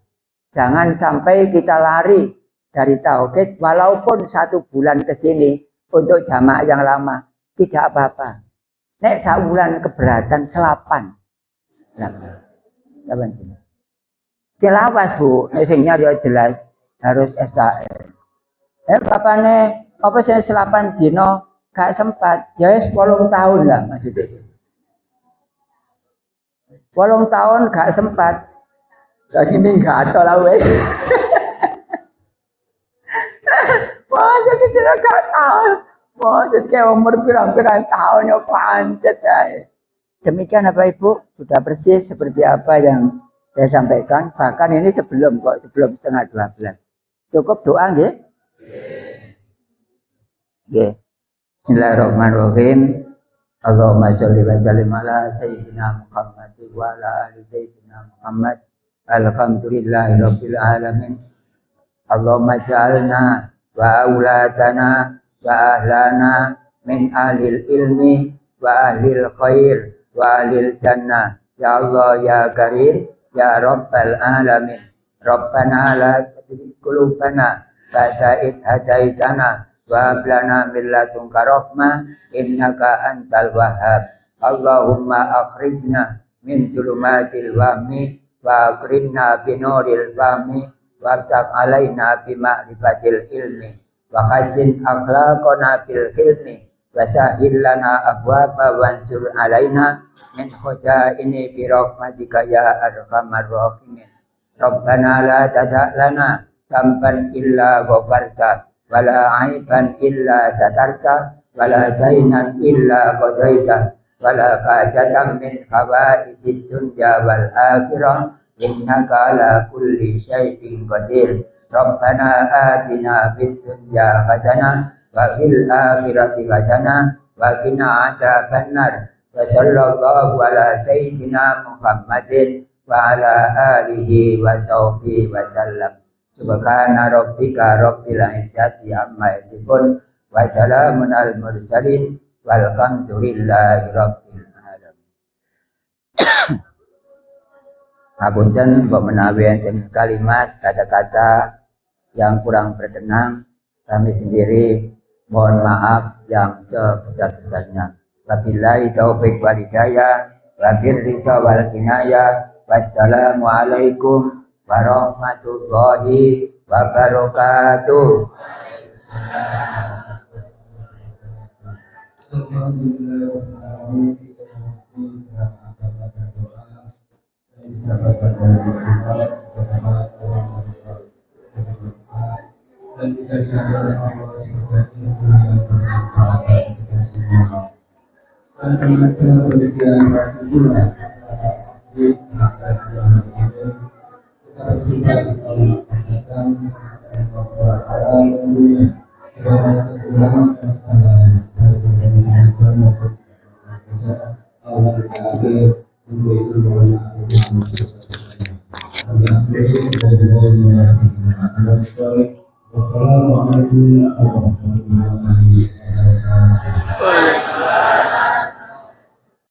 Jangan sampai kita lari dari tauhid walaupun 1 bulan ke sini untuk jamaah yang lama tidak apa-apa. Nek sabulan keberatan selapan. Silawas Bu, nek sing nyari jelas harus SKS. Kapane apa sing selapan dino gak sempat, ya 10 tahun lah maksudnya. 10 tahun gak sempat. Jadi minggat lah wes. Masa sih tidak tahu. Masa kayak umur pirang-pirang tahun ya pancet ya. Demikian apa Ibu, sudah persis seperti apa yang saya sampaikan. Bahkan ini sebelum setengah 12. Cukup doa nggih? Nggih. Bismillahirrahmanirrahim. Allahumma sholli wa sallim ala sayyidina Muhammad wa ala ali sayyidina Muhammad. Alhamdulillahirabbil alamin. Allahumma ja'alna wa auladana wa ahlana min ahlil ilmi wa ahlil khair wa ahlil jannah. Ya Allah ya Karim ya Rabbal alamin. Rabbana la tuzigh qulubana ba'da idh hadaitana wa hab lana min ladunka rahmah innaka antal wahhab. Allahumma akhrijna min dhulumatil wahmi wa akrimna binuril fahmi wa aftah alaina bima'rifatil ilmi wa hasin akhlaqana bil hilmi wa sahil lana abwaba wansur alaina min khazaini bi rahmatika ya arhamar rahimin. Rabbana la tada' lana damban illa ghafarta wala aiban illa satarta wala dainan illa qadaita wala hajatan min hawaijid dunya wal akhirah innaka ala kulli syai'in qadir. Rabbana atina fid dunya hasanah wa fil akhirati hasanah wa qina adzabannar. Wa sallallahu ala sayyidina Muhammadin wa ala alihi wa sahbihi wa sallam. Subhana rabbika rabbil izzati amma yasifun wa salamun al mursalin walhamdulillahi rabbil alamin. Ngapunten mbok menawi enten kalimat kata-kata yang kurang berkenan, kami sendiri mohon maaf yang sebesar-besarnya. Wabillahi taufik wal hidayah wa birrika wal inayah. Wassalamualaikum warahmatullahi wabarakatuh. Wassalamualaikum warahmatullahi wabarakatuh.